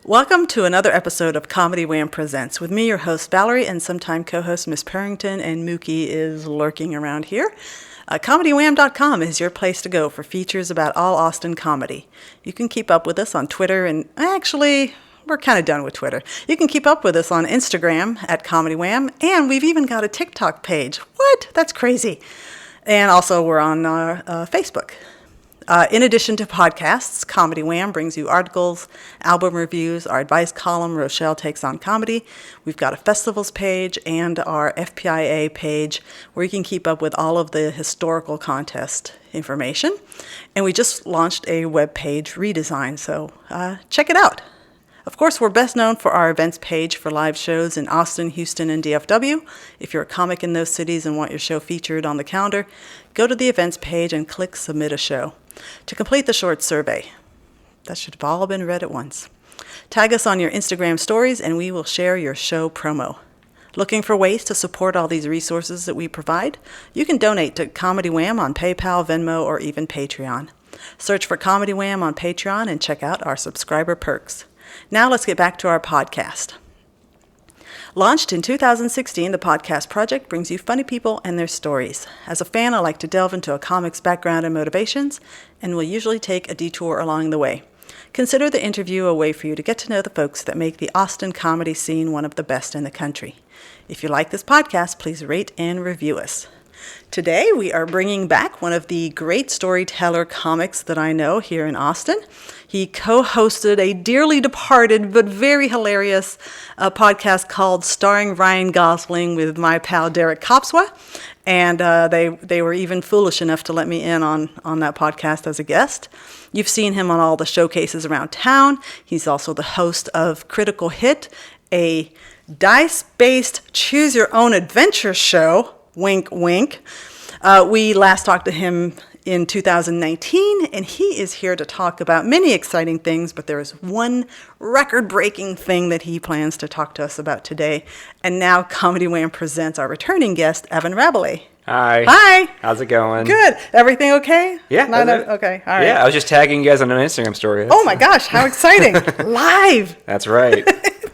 Welcome to another episode of Comedy Wham Presents with me, your host Valerie, and sometime co-host Miss Parrington, and Mookie is lurking around here. ComedyWham.com is your place to go for features about all Austin comedy. You can keep up with us on Twitter, and actually, we're kind of done with Twitter. You can keep up with us on Instagram at Comedy Wham, and we've even got a TikTok page. What? That's crazy. And also, we're on Facebook. In addition to podcasts, Comedy Wham brings you articles, album reviews, our advice column, Rochelle Takes on Comedy. We've got a festivals page and our FPIA page where you can keep up with all of the historical contest information. And we just launched a web page redesign, so check it out. Of course, we're best known for our events page for live shows in Austin, Houston, and DFW. If you're a comic in those cities and want your show featured on the calendar, go to the events page and click Submit a Show to complete the short survey. That should have all been read at once. Tag us on your Instagram stories and we will share your show promo. Looking for ways to support all these resources that we provide? You can donate to Comedy Wham on PayPal, Venmo, or even Patreon. Search for Comedy Wham on Patreon and check out our subscriber perks. Now let's get back to our podcast. Launched in 2016, the Podcast Project brings you funny people and their stories. As a fan, I like to delve into a comic's background and motivations, and will usually take a detour along the way. Consider the interview a way for you to get to know the folks that make the Austin comedy scene one of the best in the country. If you like this podcast, please rate and review us. Today, we are bringing back one of the great storyteller comics that I know here in Austin. He co-hosted a dearly departed but very hilarious podcast called Starring Ryan Gosling with my pal Derek Kopswa. And they were even foolish enough to let me in on that podcast as a guest. You've seen him on all the showcases around town. He's also the host of Critical Hit, a dice-based choose-your-own-adventure show. Wink, wink. We last talked to him in 2019, and he is here to talk about many exciting things, but there is one record-breaking thing that he plans to talk to us about today. And now Comedy Wham presents our returning guest, Evan Rabalais. Hi. Hi. How's it going? Good. Everything okay? Yeah. Okay. All right. Yeah, I was just tagging you guys on an Instagram story. Oh my gosh, how exciting. Live. That's right.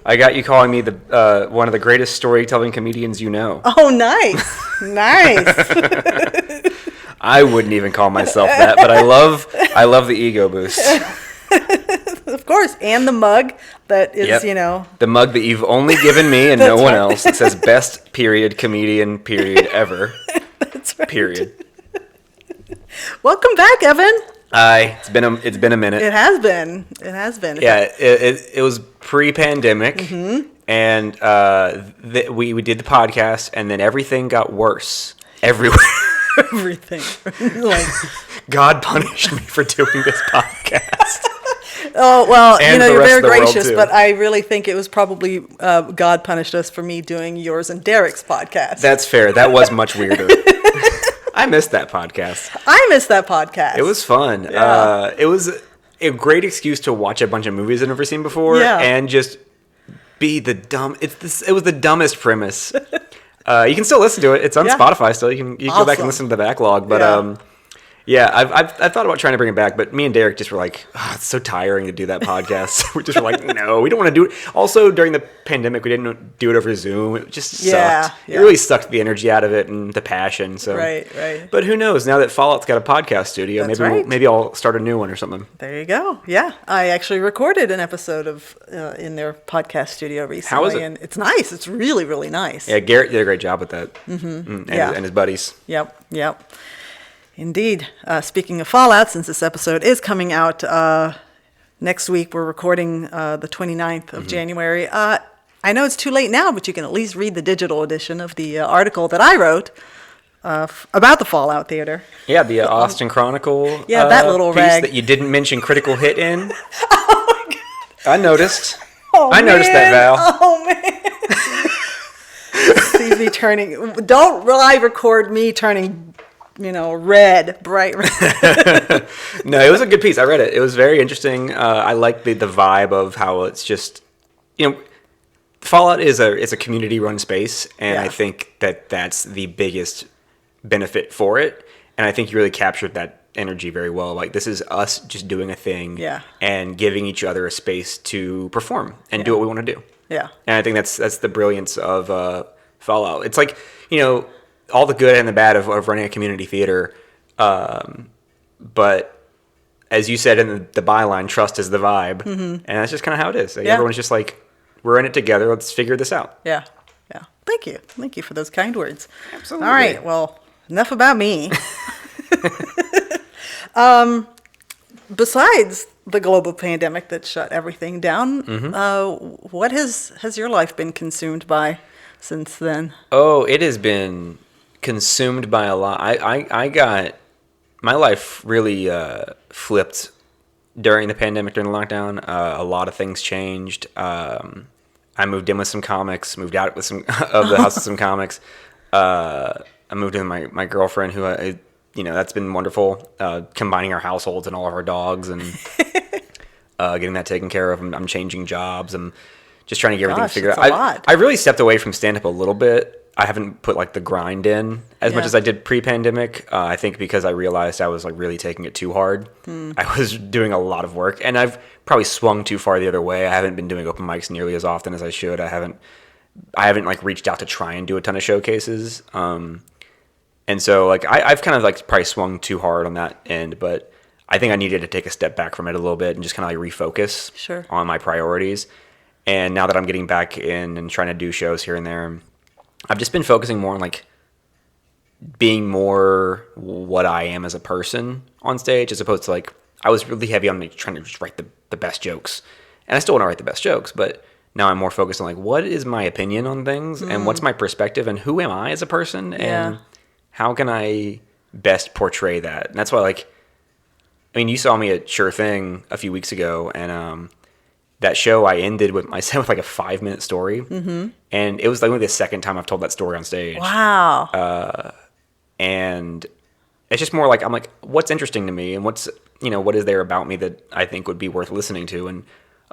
I got you calling me the one of the greatest storytelling comedians you know. Oh, nice. Nice. I wouldn't even call myself that, but I love the ego boost. Of course, and the mug that is, the mug that you've only given me and no one else. It says best period comedian period ever. That's right. Period. Welcome back, Evan. Hi. It's been a minute. It has been. Yeah, it was pre-pandemic, and we did the podcast, and then everything got worse everywhere. Everything. Like, God punished me for doing this podcast. Oh, well, And you're very the world, gracious, too. but I really think it was probably God punished us for me doing yours and Derek's podcast. That's fair. That was much weirder. I missed that podcast. I missed that podcast. It was fun. Yeah. It was a great excuse to watch a bunch of movies I've never seen before, and just be the dumb. It was the dumbest premise. You can still listen to it. It's on Spotify still. You can go back and listen to the backlog. But I've thought about trying to bring it back. But me and Derek just were like, it's so tiring to do that podcast. We just were like, no, we don't want to do it. Also, during the pandemic, we didn't do it over Zoom. It just sucked. Yeah. It really sucked the energy out of it and the passion. So Right. But who knows? Now that Fallout's got a podcast studio, That's maybe I'll start a new one or something. There you go. Yeah, I actually recorded an episode of in their podcast studio recently. How is it? And it's nice. It's really, really nice. Yeah, Garrett did a great job with that. Mm-hmm. And his buddies. Yep. Indeed. Speaking of Fallout, since this episode is coming out next week, we're recording the 29th of January. I know it's too late now, but you can at least read the digital edition of the article that I wrote about the Fallout Theater. Yeah, the Austin Chronicle that little piece rag that you didn't mention Critical Hit in. Oh, my God. I noticed. I noticed that, Val. Oh, man. See me turning. Don't live record me turning, red, bright red. No, it was a good piece. I read it. It was very interesting. I like the vibe of how it's just, Fallout is a community-run space, and I think that's the biggest benefit for it. And I think you really captured that energy very well. Like, this is us just doing a thing and giving each other a space to perform and do what we want to do. Yeah. And I think that's the brilliance of Fallout. It's like, all the good and the bad of running a community theater. But as you said in the byline, trust is the vibe. And that's just kind of how it is. Like, everyone's just like, we're in it together. Let's figure this out. Yeah. Yeah. Thank you. Thank you for those kind words. Absolutely. All right. Well, enough about me. Besides the global pandemic that shut everything down, what has your life been consumed by since then? Oh, it has been consumed by a lot. I got my life really flipped during the pandemic, during the lockdown. A lot of things changed. I moved in with some comics, moved out with some of the house with some comics. I moved in with my girlfriend, who that's been wonderful. Combining our households and all of our dogs and getting that taken care of. I'm changing jobs. I'm just trying to get everything figured out. I really stepped away from stand-up a little bit. I haven't put like the grind in as much as I did pre-pandemic. I think because I realized I was like really taking it too hard. I was doing a lot of work, and I've probably swung too far the other way. I haven't been doing open mics nearly as often as I should. I haven't like reached out to try and do a ton of showcases. And so like I've kind of like probably swung too hard on that end, but I think I needed to take a step back from it a little bit and just kind of like refocus on my priorities. And now that I'm getting back in and trying to do shows here and there, I've just been focusing more on like being more what I am as a person on stage, as opposed to like, I was really heavy on trying to just write the best jokes, and I still want to write the best jokes, but now I'm more focused on like, what is my opinion on things and what's my perspective and who am I as a person and how can I best portray that? And that's why, like, I mean, you saw me at Sure Thing a few weeks ago, and that show I ended with my set with like a 5-minute story, and it was like only the second time I've told that story on stage. Wow. And it's just more like, I'm like, what's interesting to me, and what is there about me that I think would be worth listening to? And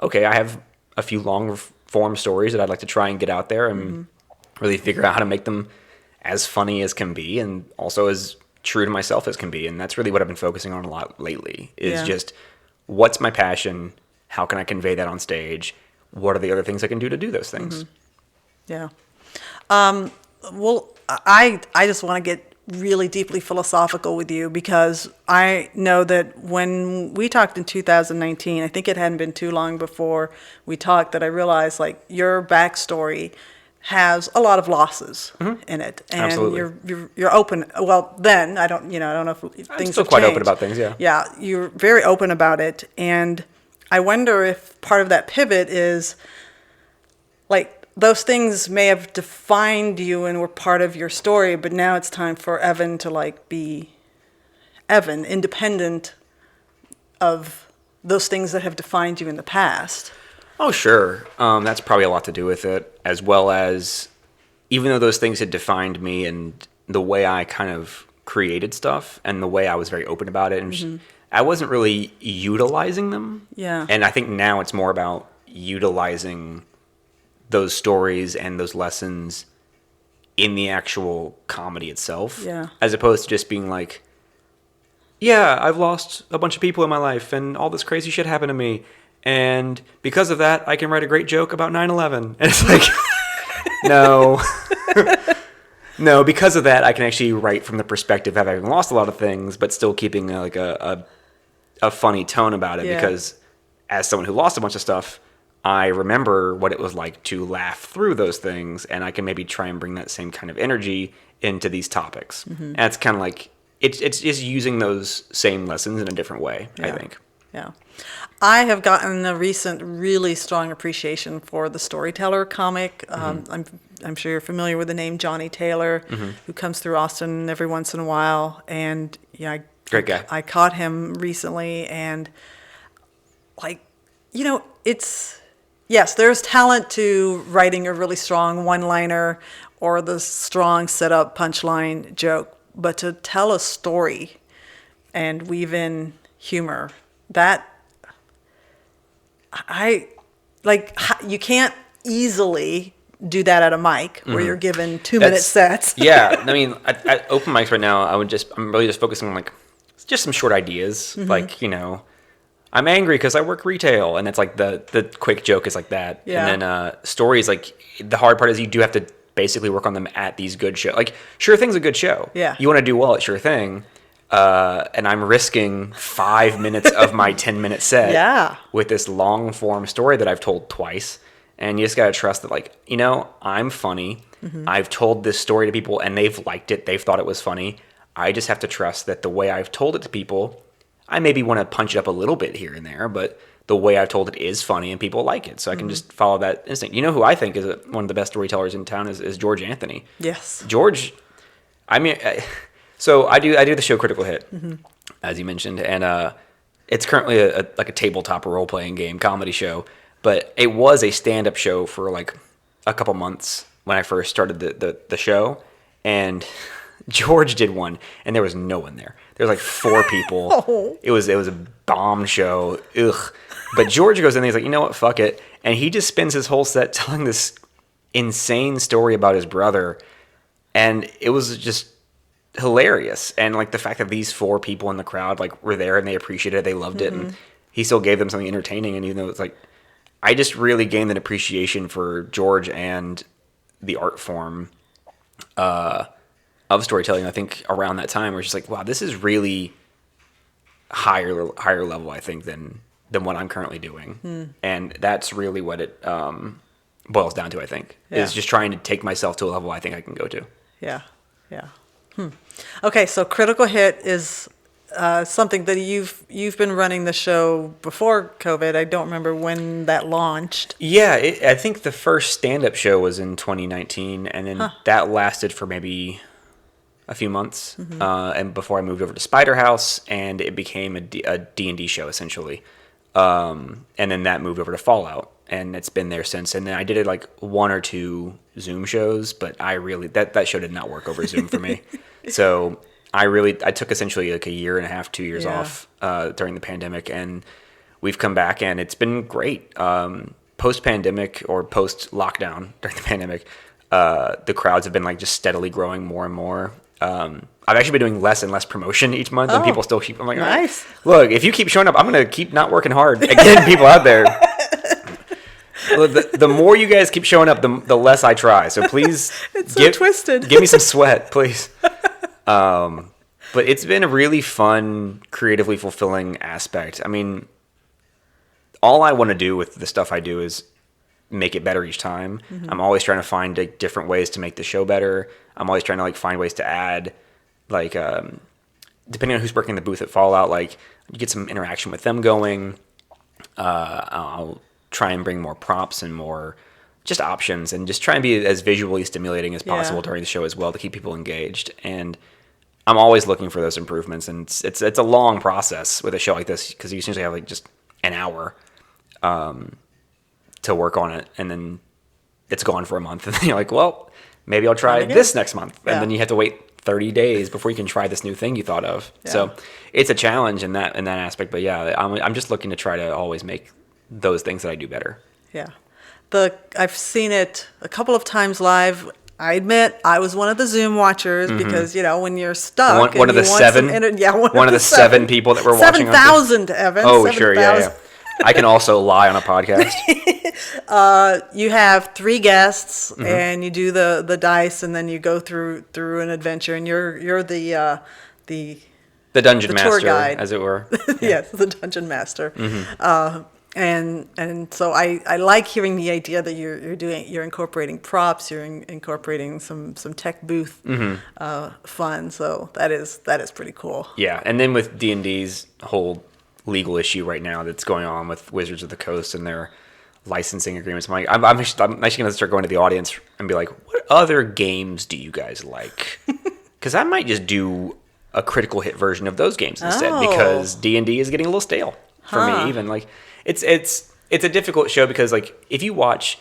okay, I have a few long form stories that I'd like to try and get out there and really figure out how to make them as funny as can be, and also as true to myself as can be. And that's really what I've been focusing on a lot lately, is just what's my passion? How can I convey that on stage? What are the other things I can do to do those things? Yeah. Well, I just want to get really deeply philosophical with you, because I know that when we talked in 2019, I think it hadn't been too long before we talked that I realized like your backstory has a lot of losses in it, and absolutely. you're open. Well, then I don't know if things I'm still have quite changed. open about things. Yeah, you're very open about it, and I wonder if part of that pivot is like those things may have defined you and were part of your story, but now it's time for Evan to like be Evan, independent of those things that have defined you in the past. Oh, sure. That's probably a lot to do with it, as well as even though those things had defined me and the way I kind of created stuff and the way I was very open about it, and I wasn't really utilizing them. Yeah. And I think now it's more about utilizing those stories and those lessons in the actual comedy itself, as opposed to just being like, yeah, I've lost a bunch of people in my life and all this crazy shit happened to me, and because of that I can write a great joke about 9/11. And it's like, no, because of that I can actually write from the perspective of having lost a lot of things but still keeping like a funny tone about it, because as someone who lost a bunch of stuff, I remember what it was like to laugh through those things, and I can maybe try and bring that same kind of energy into these topics. And it's kind of like, it's just using those same lessons in a different way, I think. Yeah. I have gotten a recent really strong appreciation for the storyteller comic. I'm sure you're familiar with the name Johnny Taylor, who comes through Austin every once in a while. And great guy. I caught him recently, and like, it's, yes, there's talent to writing a really strong one-liner or the strong setup punchline joke, but to tell a story and weave in humor, that you can't easily do that at a mic where you're given 2-minute sets. Yeah, I mean, at open mics right now, I'm really just focusing on like just some short ideas, like, I'm angry because I work retail, and it's like the quick joke is like that. Yeah. And then stories, like, the hard part is you do have to basically work on them at these good shows. Like, Sure Thing's a good show. Yeah. You want to do well at Sure Thing, and I'm risking 5 minutes of my 10-minute set with this long form story that I've told twice. And you just got to trust that, like, I'm funny. I've told this story to people, and they've liked it. They've thought it was funny. I just have to trust that the way I've told it to people, I maybe want to punch it up a little bit here and there, but the way I've told it is funny and people like it. So I can just follow that instinct. You know who I think is one of the best storytellers in town is George Anthony. Yes. George, so I do the show Critical Hit, as you mentioned, and it's currently a tabletop role-playing game comedy show, but it was a stand-up show for like a couple months when I first started the show, and George did one, and there was no one there. There was like 4 people. Oh. It was a bomb show. Ugh. But George goes in there, he's like, you know what, fuck it. And he just spends his whole set telling this insane story about his brother. And it was just hilarious. And like the fact that these 4 people in the crowd like were there and they appreciated it, they loved it, and he still gave them something entertaining. And even though it's like, I just really gained an appreciation for George and the art form of storytelling, I think, around that time, where it's just like, wow, this is really higher level, I think, than what I'm currently doing. And that's really what it boils down to, I think, is just trying to take myself to a level I think I can go to. Yeah. Okay, so Critical Hit is something that you've been running the show before COVID. I don't remember when that launched. Yeah, I think the first stand-up show was in 2019, and then that lasted for maybe a few months, and before I moved over to Spider House, and it became a D&D show, essentially. And then that moved over to Fallout, and it's been there since. And then I did it like 1 or 2 Zoom shows, but I really, that show did not work over Zoom for me. So I took essentially like a year and a half, 2 years off during the pandemic, and we've come back, and it's been great. Post-pandemic, or post-lockdown during the pandemic, the crowds have been like just steadily growing more and more. I've actually been doing less and less promotion each month, and people still keep. I'm like, nice. Look, if you keep showing up, I'm gonna keep not working hard and getting people out there. The more you guys keep showing up, the less I try. So please, it's so twisted. Give me some sweat, please. But it's been a really fun, creatively fulfilling aspect. I mean, all I want to do with the stuff I do is make it better each time. I'm always trying to find like, different ways to make the show better. I'm always trying to like find ways to add, like, depending on who's working the booth at Fallout, like you get some interaction with them going. I'll try and bring more props and more just options, and just try and be as visually stimulating as possible during the show as well to keep people engaged. And I'm always looking for those improvements, and it's a long process with a show like this, because you usually have like just an hour to work on it, and then it's gone for a month, and then you're like, well, maybe I'll try this next month, and then you have to wait 30 days before you can try this new thing you thought of. So it's a challenge in that aspect, but I'm just looking to try to always make those things that I do better. I've seen it a couple of times live. I admit I was one of the Zoom watchers, because when you're stuck, one of the 7 one of the 7 people that were watching 7,000, Evan. Oh, 7, sure, yeah. I can also lie on a podcast. You have 3 guests, and you do the dice, and then you go through an adventure, and you're the dungeon master, tour guide, as it were. Yes, the dungeon master. And so I like hearing the idea that you're incorporating props, you're incorporating some tech booth fun. So that is pretty cool. Yeah, and then with D&D's whole legal issue right now that's going on with Wizards of the Coast and their licensing agreements, I'm actually going to start going to the audience and be like, what other games do you guys like? Because I might just do a Critical Hit version of those games instead, because D&D is getting a little stale for me. Even like it's a difficult show, because like if you watch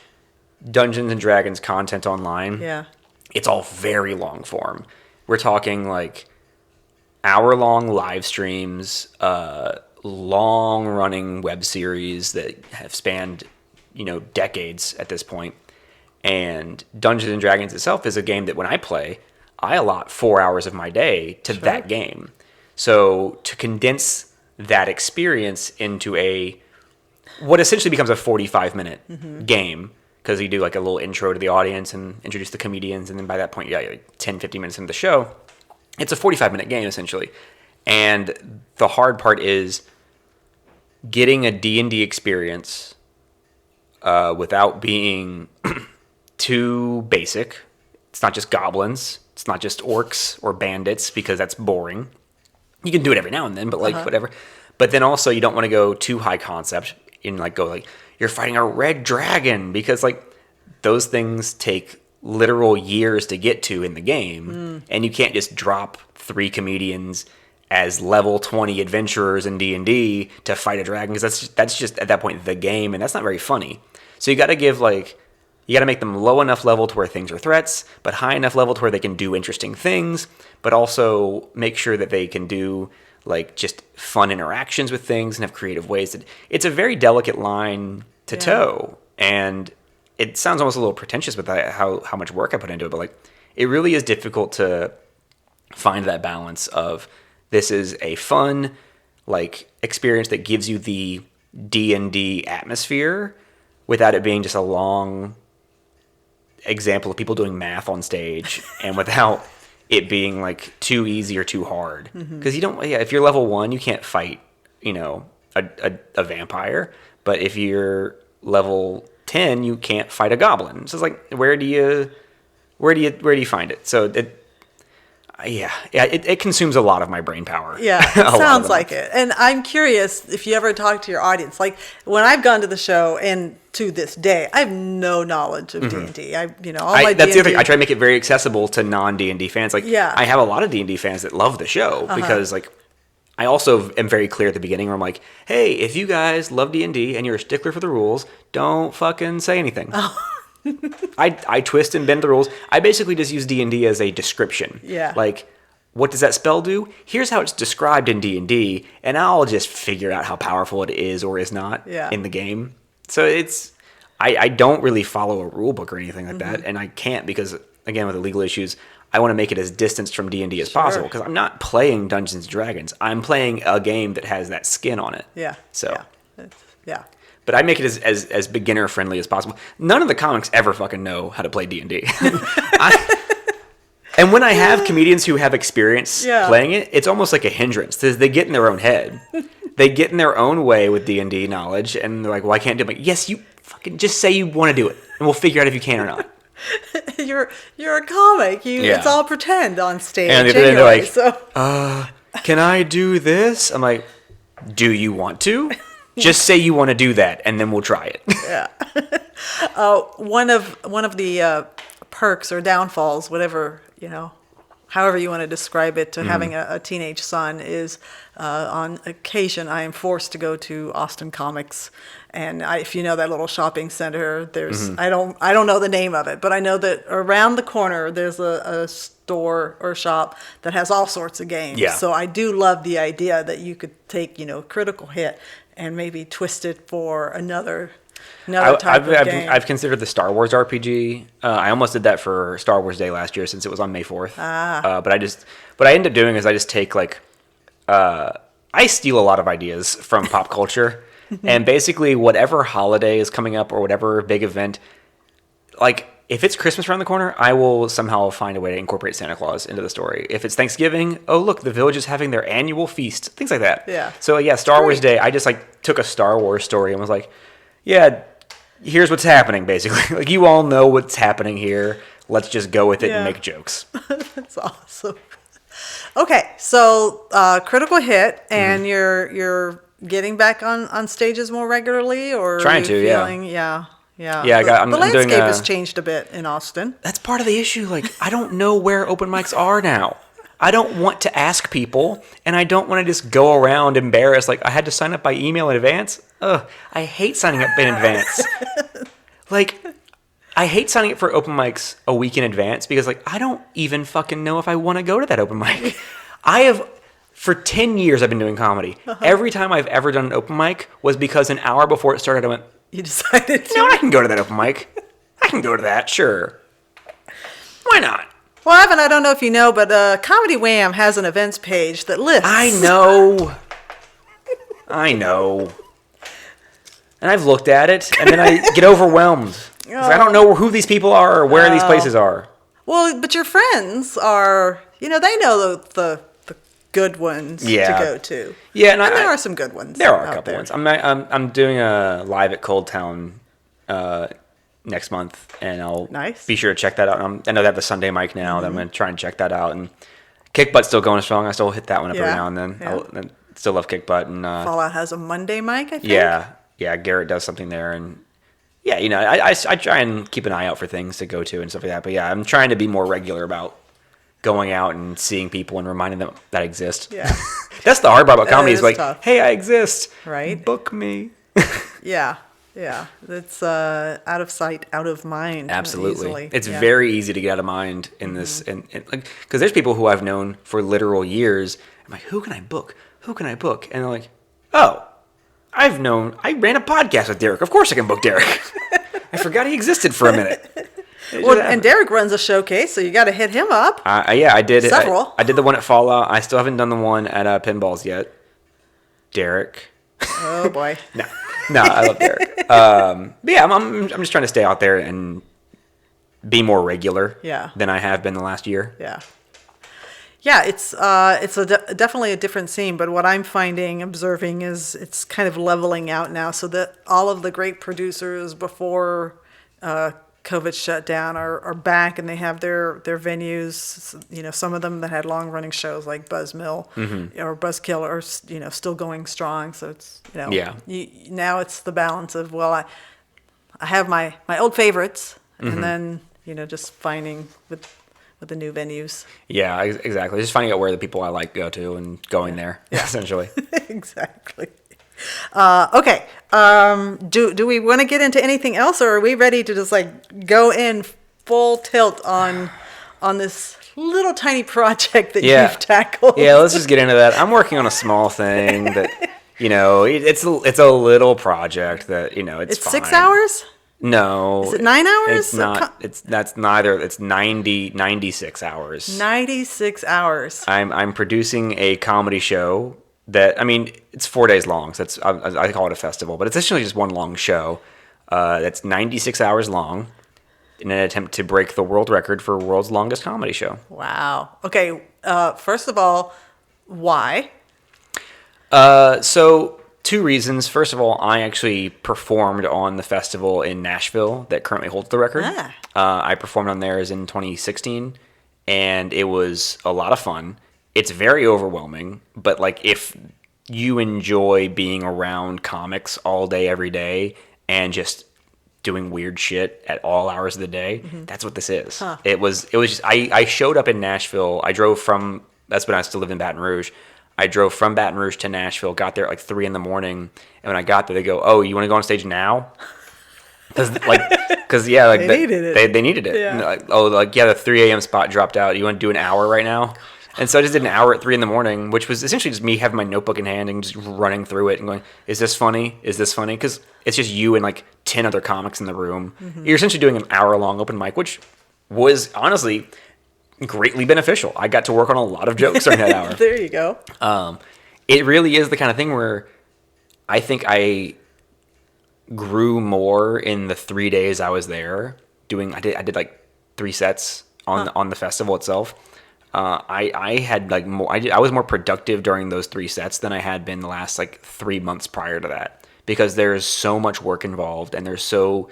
Dungeons and Dragons content online, it's all very long form. We're talking like hour-long live streams, long-running web series that have spanned, decades at this point. And Dungeons and Dragons itself is a game that when I play, I allot 4 hours of my day to that game. So to condense that experience into what essentially becomes a 45-minute game, because you do like a little intro to the audience and introduce the comedians, and then by that point you got like 10, 15 minutes into the show. It's a 45-minute game essentially. And the hard part is getting a D&D experience without being too basic. It's not just goblins. It's not just orcs or bandits, because that's boring. You can do it every now and then, but like whatever. But then also you don't want to go too high concept and like go like you're fighting a red dragon, because like those things take literal years to get to in the game, and you can't just drop 3 comedians as level 20 adventurers in D&D to fight a dragon, because that's just at that point the game, and that's not very funny. So you got to make them low enough level to where things are threats, but high enough level to where they can do interesting things, but also make sure that they can do like just fun interactions with things and have creative ways. It's a very delicate line to toe, and it sounds almost a little pretentious with how much work I put into it, but like it really is difficult to find that balance of this is a fun like experience that gives you the D&D atmosphere without it being just a long example of people doing math on stage, and without it being like too easy or too hard. Because if you're level 1, you can't fight, a vampire, but if you're level 10, you can't fight a goblin. So it's like, where do you find it? So it consumes a lot of my brain power. Yeah, it sounds like it. And I'm curious if you ever talk to your audience. Like when I've gone to the show, and to this day, I have no knowledge of D&D. That's the other thing. I try to make it very accessible to non-D&D fans. Like, I have a lot of D&D fans that love the show because, like, I also am very clear at the beginning where I'm like, hey, if you guys love D&D and you're a stickler for the rules, don't fucking say anything. Oh. I twist and bend the rules. I basically just use D&D as a description. Yeah. Like, what does that spell do? Here's how it's described in D&D, and I'll just figure out how powerful it is or is not in the game. So I don't really follow a rule book or anything like that, and I can't because, again, with the legal issues, I want to make it as distanced from D&D as possible, because I'm not playing Dungeons & Dragons. I'm playing a game that has that skin on it. Yeah. So. Yeah. But I make it as beginner friendly as possible. None of the comics ever fucking know how to play D&D. And when I have comedians who have experience playing it, it's almost like a hindrance. They get in their own head. They get in their own way with D&D knowledge, and they're like, well, I can't do it. I'm like, yes, you fucking just say you want to do it, and we'll figure out if you can or not. You're a comic. It's all pretend on stage. And they're like, can I do this? I'm like, do you want to? Just say you want to do that, and then we'll try it. Yeah. One of the perks or downfalls, whatever, however you want to describe it, to having a teenage son is on occasion I am forced to go to Austin Comics, and if you know that little shopping center, there's I don't know the name of it, but I know that around the corner there's a store or shop that has all sorts of games. Yeah. So I do love the idea that you could take Critical Hit and maybe twist it for another type of game. I've considered the Star Wars RPG. I almost did that for Star Wars Day last year since it was on May 4th. But what I end up doing is I just take I steal a lot of ideas from pop culture, and basically whatever holiday is coming up or whatever big event, like if it's Christmas around the corner, I will somehow find a way to incorporate Santa Claus into the story. If it's Thanksgiving, oh look, the village is having their annual feast, things like that. Yeah. So Star Wars Day, I just took a Star Wars story and was like, yeah, here's what's happening basically. Like you all know what's happening here. Let's just go with it and make jokes. That's awesome. Okay, so Critical Hit, and you're getting back on stages more regularly, or trying to, yeah. The landscape has changed a bit in Austin. That's part of the issue. Like, I don't know where open mics are now. I don't want to ask people, and I don't want to just go around embarrassed. Like, I had to sign up by email in advance. Ugh, I hate signing up in advance. I hate signing up for open mics a week in advance because, I don't even fucking know if I want to go to that open mic. For 10 years, I've been doing comedy. Every time I've ever done an open mic was because an hour before it started, I went, you decided to? No, I can go to that open mic. I can go to that, sure. Why not? Well, Evan, I don't know if you know, but Comedy Wham has an events page that lists. I know. And I've looked at it, and then I get overwhelmed. I don't know who these people are or where these places are. Well, but your friends are, they know the good ones to go to. Yeah, and there are some good ones. There are a couple ones. I'm doing a live at Cold Town next month, and I'll be sure to check that out. I know they have the Sunday mic now. That I'm going to try and check that out. And Kick Butt's still going strong. I still hit that one up every now and then. Yeah. I still love Kick Butt. And Fallout has a Monday mic, I think. Yeah. Garrett does something there, and I try and keep an eye out for things to go to and stuff like that. But yeah, I'm trying to be more regular about going out and seeing people and reminding them that I exist. Yeah. That's the hard part about comedy is like, tough. Hey, I exist. Right. Book me. Yeah. It's out of sight, out of mind. Absolutely. Easily. It's very easy to get out of mind in this. And like, because there's people who I've known for literal years. I'm like, who can I book? And they're like, oh, I ran a podcast with Derek. Of course I can book Derek. I forgot he existed for a minute. Well, and Derek runs a showcase, so you got to hit him up. I did. Several. I did the one at Fallout. I still haven't done the one at Pinballs yet. Derek. Oh boy. No, I love Derek. But yeah, I'm just trying to stay out there and be more regular. Than I have been the last year. Yeah, it's definitely a different scene, but what I'm observing is it's kind of leveling out now, so that all of the great producers before COVID shut down are back, and they have their venues. Some of them that had long running shows like Buzzmill or Buzzkill are still going strong. So it's now it's the balance of I have my old favorites, and then just finding with the new venues. Yeah, exactly. Just finding out where the people I like go to and going there, essentially. Exactly. Okay. Do we want to get into anything else, or are we ready to just go in full tilt on this little tiny project that you've tackled? Yeah, let's just get into that. I'm working on a small thing that, it's a little project that, it's fine. 6 hours? No. Is it 9 hours? It's not. That's neither. It's 96 hours. 96 hours. I'm producing a comedy show that, it's 4 days long. So I call it a festival, but it's essentially just one long show that's 96 hours long in an attempt to break the world record for world's longest comedy show. Wow. Okay. First of all, why? So 2 reasons. First of all, I actually performed on the festival in Nashville that currently holds the record. I performed on theirs in 2016, and it was a lot of fun. It's very overwhelming, but if you enjoy being around comics all day, every day, and just doing weird shit at all hours of the day, that's what this is. It was just, I showed up in Nashville. That's when I still lived in Baton Rouge. I drove from Baton Rouge to Nashville, got there at 3 a.m, and when I got there, they go, "Oh, you want to go on stage now?" Because they needed it. They needed it. Yeah. The 3 a.m. spot dropped out. You want to do an hour right now? And so I just did an hour at 3 a.m, which was essentially just me having my notebook in hand and just running through it and going, "Is this funny? Is this funny?" Because it's just you and 10 other comics in the room. You're essentially doing an hour-long open mic, which was honestly greatly beneficial. I got to work on a lot of jokes during that hour. There you go. It really is the kind of thing where I think I grew more in the 3 days I was there doing. I did 3 sets on the festival itself. I had more. I was more productive during those 3 sets than I had been the last 3 months prior to that, because there's so much work involved and there's so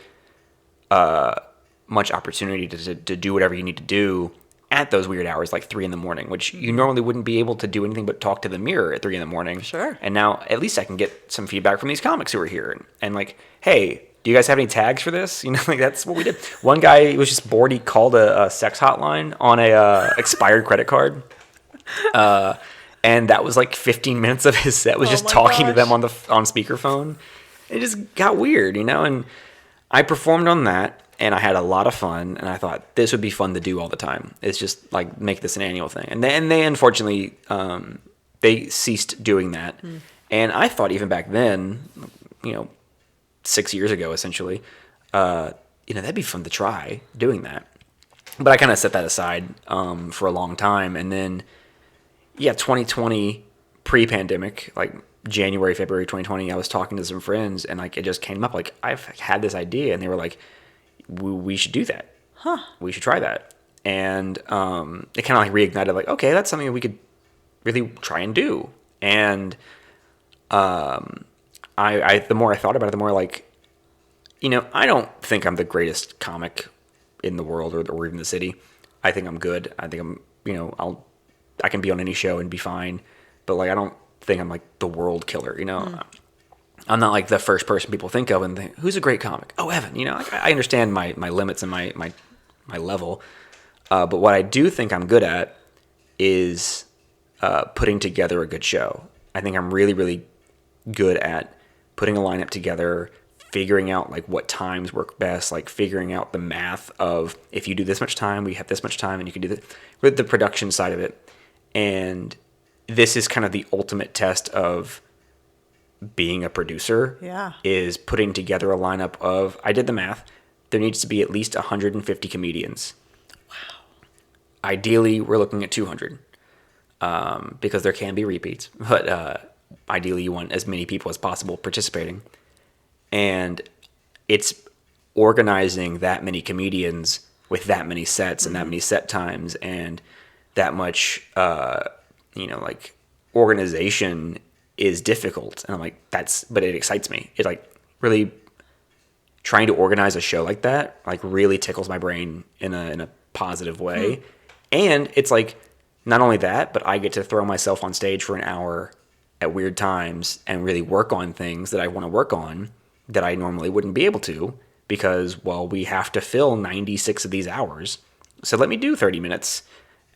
much opportunity to do whatever you need to do at those weird hours, 3 a.m, which you normally wouldn't be able to do anything but talk to the mirror at 3 a.m. Sure. And now at least I can get some feedback from these comics who are here and hey, do you guys have any tags for this? That's what we did. One guy was just bored. He called a sex hotline on a expired credit card. And that was 15 minutes of his set was just talking to them on speakerphone. It just got weird, and I performed on that. And I had a lot of fun, and I thought this would be fun to do all the time. It's just make this an annual thing. And they unfortunately, they ceased doing that. And I thought even back then, 6 years ago, essentially, that'd be fun to try doing that. But I kind of set that aside for a long time. And then, 2020, pre-pandemic, like January, February 2020, I was talking to some friends, and like it just came up. Like, I've had this idea, and they were like, we should do that. Huh. We should try that. And it kind of like reignited, like, okay, that's something that we could really try and do. And I the more I thought about it, the more like, I don't think I'm the greatest comic in the world or even the city. I think I'm good. I think I'm, I can be on any show and be fine. But like, I don't think I'm like the world killer, I'm not like the first person people think of and think, who's a great comic? Oh, Evan, I understand my limits and my level. But what I do think I'm good at is putting together a good show. I think I'm really, really good at putting a lineup together, figuring out like what times work best, like figuring out the math of if you do this much time, we have this much time, and you can do that with the production side of it. And this is kind of the ultimate test of being a producer. Yeah. Is putting together a lineup of, I did the math, there needs to be at least 150 comedians. Wow. Ideally, we're looking at 200 because there can be repeats, but ideally you want as many people as possible participating. And it's organizing that many comedians with that many sets and that many set times and that much, like organization is difficult. And I'm like, but it excites me. It like really trying to organize a show like that, like really tickles my brain in a positive way. And it's like, not only that, but I get to throw myself on stage for an hour at weird times and really work on things that I want to work on that I normally wouldn't be able to because, well, we have to fill 96 of these hours. So let me do 30 minutes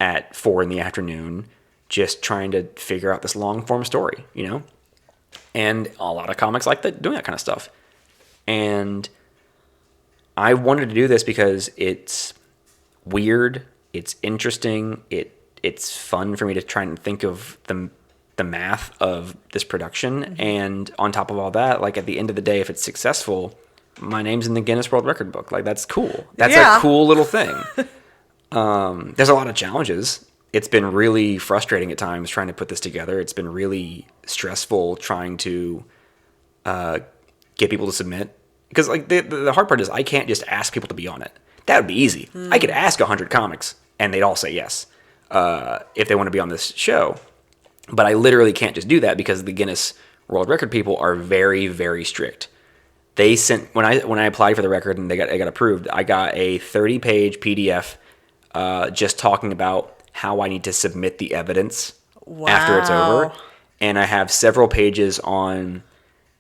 at 4 p.m. just trying to figure out this long form story, And a lot of comics like that, doing that kind of stuff. And I wanted to do this because it's weird, it's interesting, it's fun for me to try and think of the math of this production. And on top of all that, like at the end of the day, if it's successful, my name's in the Guinness World Record book. Like that's cool. That's a cool little thing. There's a lot of challenges. It's been really frustrating at times trying to put this together. It's been really stressful trying to get people to submit. Because like the hard part is I can't just ask people to be on it. That would be easy. I could ask 100 comics and they'd all say yes if they want to be on this show. But I literally can't just do that because the Guinness World Record people are very, very strict. They sent when I applied for the record and they got approved, I got a 30-page PDF just talking about how I need to submit the evidence after it's over. And I have several pages on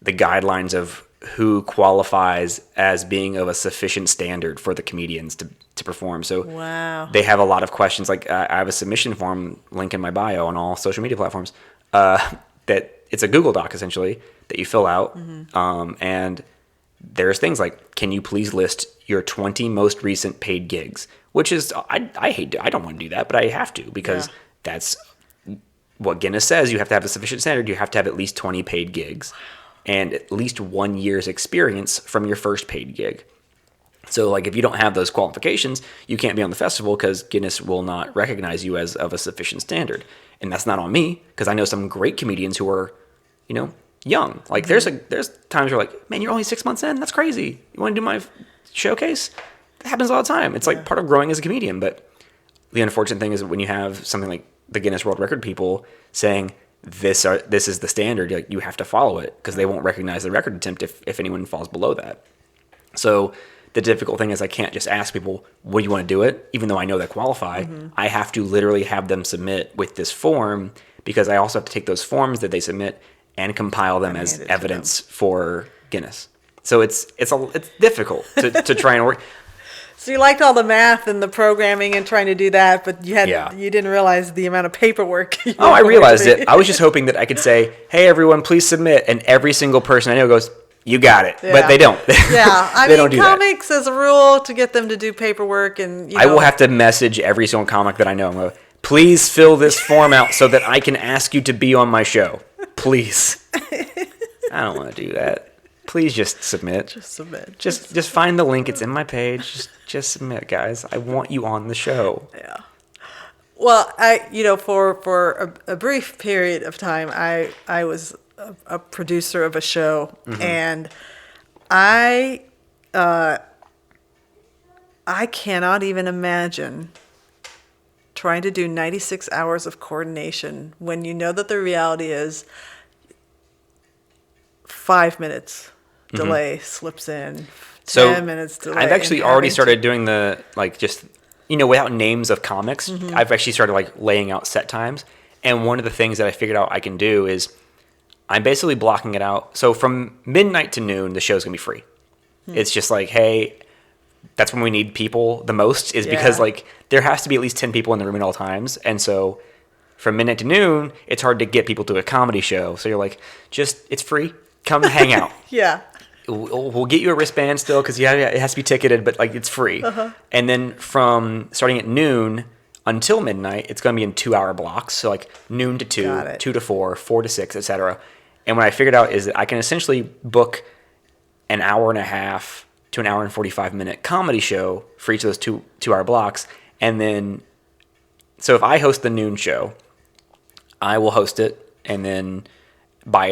the guidelines of who qualifies as being of a sufficient standard for the comedians to perform. So they have a lot of questions. Like I have a submission form link in my bio on all social media platforms that it's a Google Doc essentially that you fill out. And there's things like, can you please list your 20 most recent paid gigs? Which is, I hate to, I don't want to do that, but I have to because that's what Guinness says. You have to have a sufficient standard. You have to have at least 20 paid gigs and at least 1 year's experience from your first paid gig. So like if you don't have those qualifications, you can't be on the festival because Guinness will not recognize you as of a sufficient standard. And that's not on me because I know some great comedians who are, young. Like there's times where like, man, you're only 6 months in. That's crazy. You want to do my showcase? That happens all the time. It's like part of growing as a comedian. But the unfortunate thing is when you have something like the Guinness World Record people saying this is the standard, like you have to follow it because they won't recognize the record attempt if anyone falls below that. So the difficult thing is I can't just ask people, what do you want to do it? Even though I know they qualify, I have to literally have them submit with this form because I also have to take those forms that they submit and compile them as evidence for Guinness. So it's difficult to try and work. So you liked all the math and the programming and trying to do that, but you didn't realize the amount of paperwork. I realized it. I was just hoping that I could say, hey, everyone, please submit. And every single person I know goes, you got it. Yeah. But they don't. Yeah. I mean, don't do comics that. As a rule to get them to do paperwork. And I will have to message every single comic that I know. I'm going, please fill this form out so that I can ask you to be on my show. Please. I don't want to do that. Please just submit. Just submit. Just find the link. It's in my page. Just submit, guys. I want you on the show. Yeah. Well, for a brief period of time, I was a producer of a show, and I cannot even imagine trying to do 96 hours of coordination when you know that the reality is 5 minutes delay slips in, 10 minutes delay. I've actually already started doing the, without names of comics, I've actually started laying out set times. And one of the things that I figured out I can do is I'm basically blocking it out. So from midnight to noon, the show's going to be free. It's just hey, that's when we need people the most, is because there has to be at least 10 people in the room at all times. And so from midnight to noon, it's hard to get people to a comedy show. So you're it's free. Come hang out. Yeah. We'll get you a wristband still because it has to be ticketed, but it's free. And then from starting at noon until midnight, it's going to be in 2-hour blocks. So noon to 2, 2 to 4, 4 to 6, etc. And what I figured out is that I can essentially book an hour and a half to an hour and 45-minute comedy show for each of those 2-hour blocks. And then, so if I host the noon show, I will host it, and then by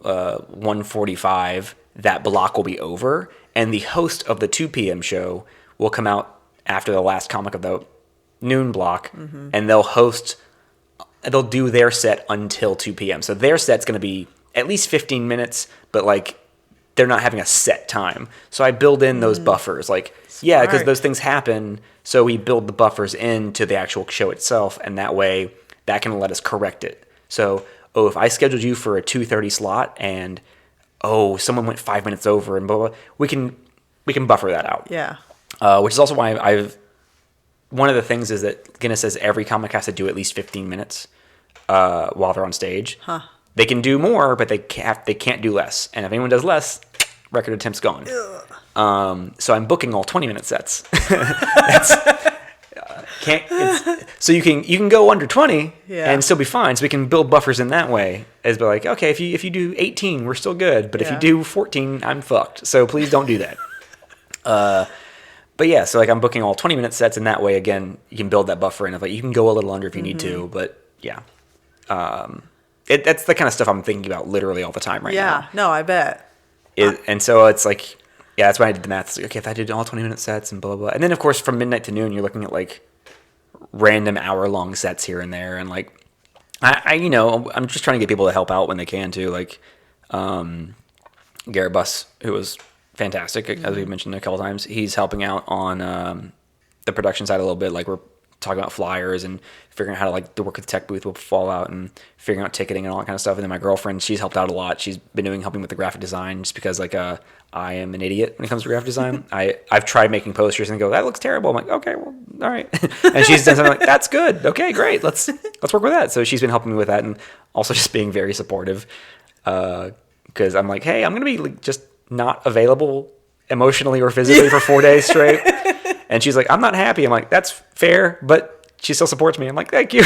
1:45, that block will be over, and the host of the 2 p.m. show will come out after the last comic of the noon block, and they'll do their set until 2 p.m. So their set's going to be at least 15 minutes, but they're not having a set time. So I build in those buffers, because those things happen, so we build the buffers into the actual show itself, and that way that can let us correct it. So, if I scheduled you for a 2:30 slot and someone went 5 minutes over and blah, blah, we can buffer that out. Yeah. Which is also why one of the things is that Guinness says every comic has to do at least 15 minutes while they're on stage. Huh. They can do more, but they can't do less. And if anyone does less, record attempt's gone. So I'm booking all 20-minute sets. So you can go under 20 and still be fine. So we can build buffers in that way. As be okay, if you do 18, we're still good. But if you do 14, I'm fucked. So please don't do that. But yeah, so I'm booking all 20-minute sets, and that way, again, you can build that buffer in. You can go a little under if you need to. But yeah, that's the kind of stuff I'm thinking about literally all the time right now. Yeah, no, I bet. And so it's that's why I did the math. It's if I did all 20-minute sets and blah, blah, blah. And then, of course, from midnight to noon, you're looking at random hour-long sets here and there. And I'm just trying to get people to help out when they can too. Garrett Buss, who was fantastic, as we've mentioned a couple times, he's helping out on the production side a little bit. We're talking about flyers and figuring out how to work with the tech booth with Fallout and figuring out ticketing and all that kind of stuff. And then my girlfriend, she's helped out a lot. She's been helping with the graphic design just because I am an idiot when it comes to graphic design. I've tried making posters and go, that looks terrible. I'm okay, well, all right. And she's done something that's good. Okay, great. Let's work with that. So she's been helping me with that, and also just being very supportive. Because I'm hey, I'm going to be just not available emotionally or physically for 4 days straight. And she's I'm not happy. I'm that's fair, but she still supports me. I'm thank you.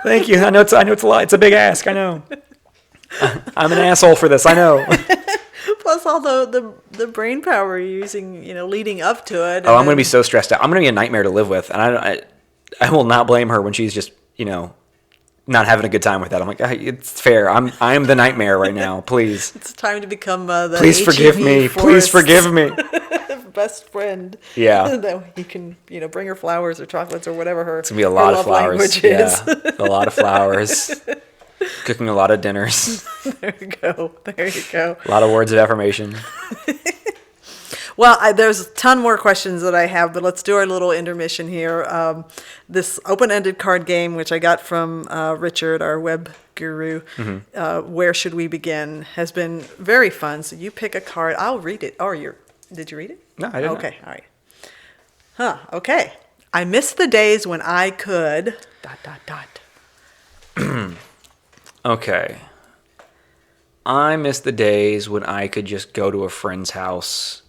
Thank you. I know it's a lot. It's a big ask. I know. I'm an asshole for this. I know. Plus all the brain power you're using, leading up to it. I'm going to be so stressed out. I'm going to be a nightmare to live with. And I will not blame her when she's just, not having a good time with that. I'm it's fair. I'm the nightmare right now. Please. It's time to become the Please forgive me. Please forgive me. Best friend. Yeah. That you can, bring her flowers or chocolates or whatever her. It's gonna be a lot of flowers. Yeah. A lot of flowers. Cooking a lot of dinners. There you go. A lot of words of affirmation. Well, there's a ton more questions that I have, but let's do our little intermission here. This open-ended card game, which I got from Richard, our web guru, Where Should We Begin, has been very fun. So you pick a card. I'll read it. Did you read it? No, I didn't. Okay, all right. Okay. I miss the days when I could... ... Okay. I miss the days when I could just go to a friend's house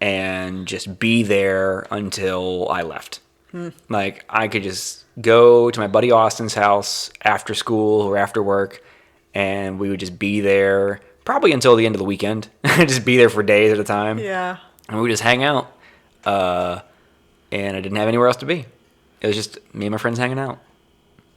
and just be there until I left. I could just go to my buddy Austin's house after school or after work, and we would just be there probably until the end of the weekend. Just be there for days at a time. Yeah. And we would just hang out. And I didn't have anywhere else to be. It was just me and my friends hanging out.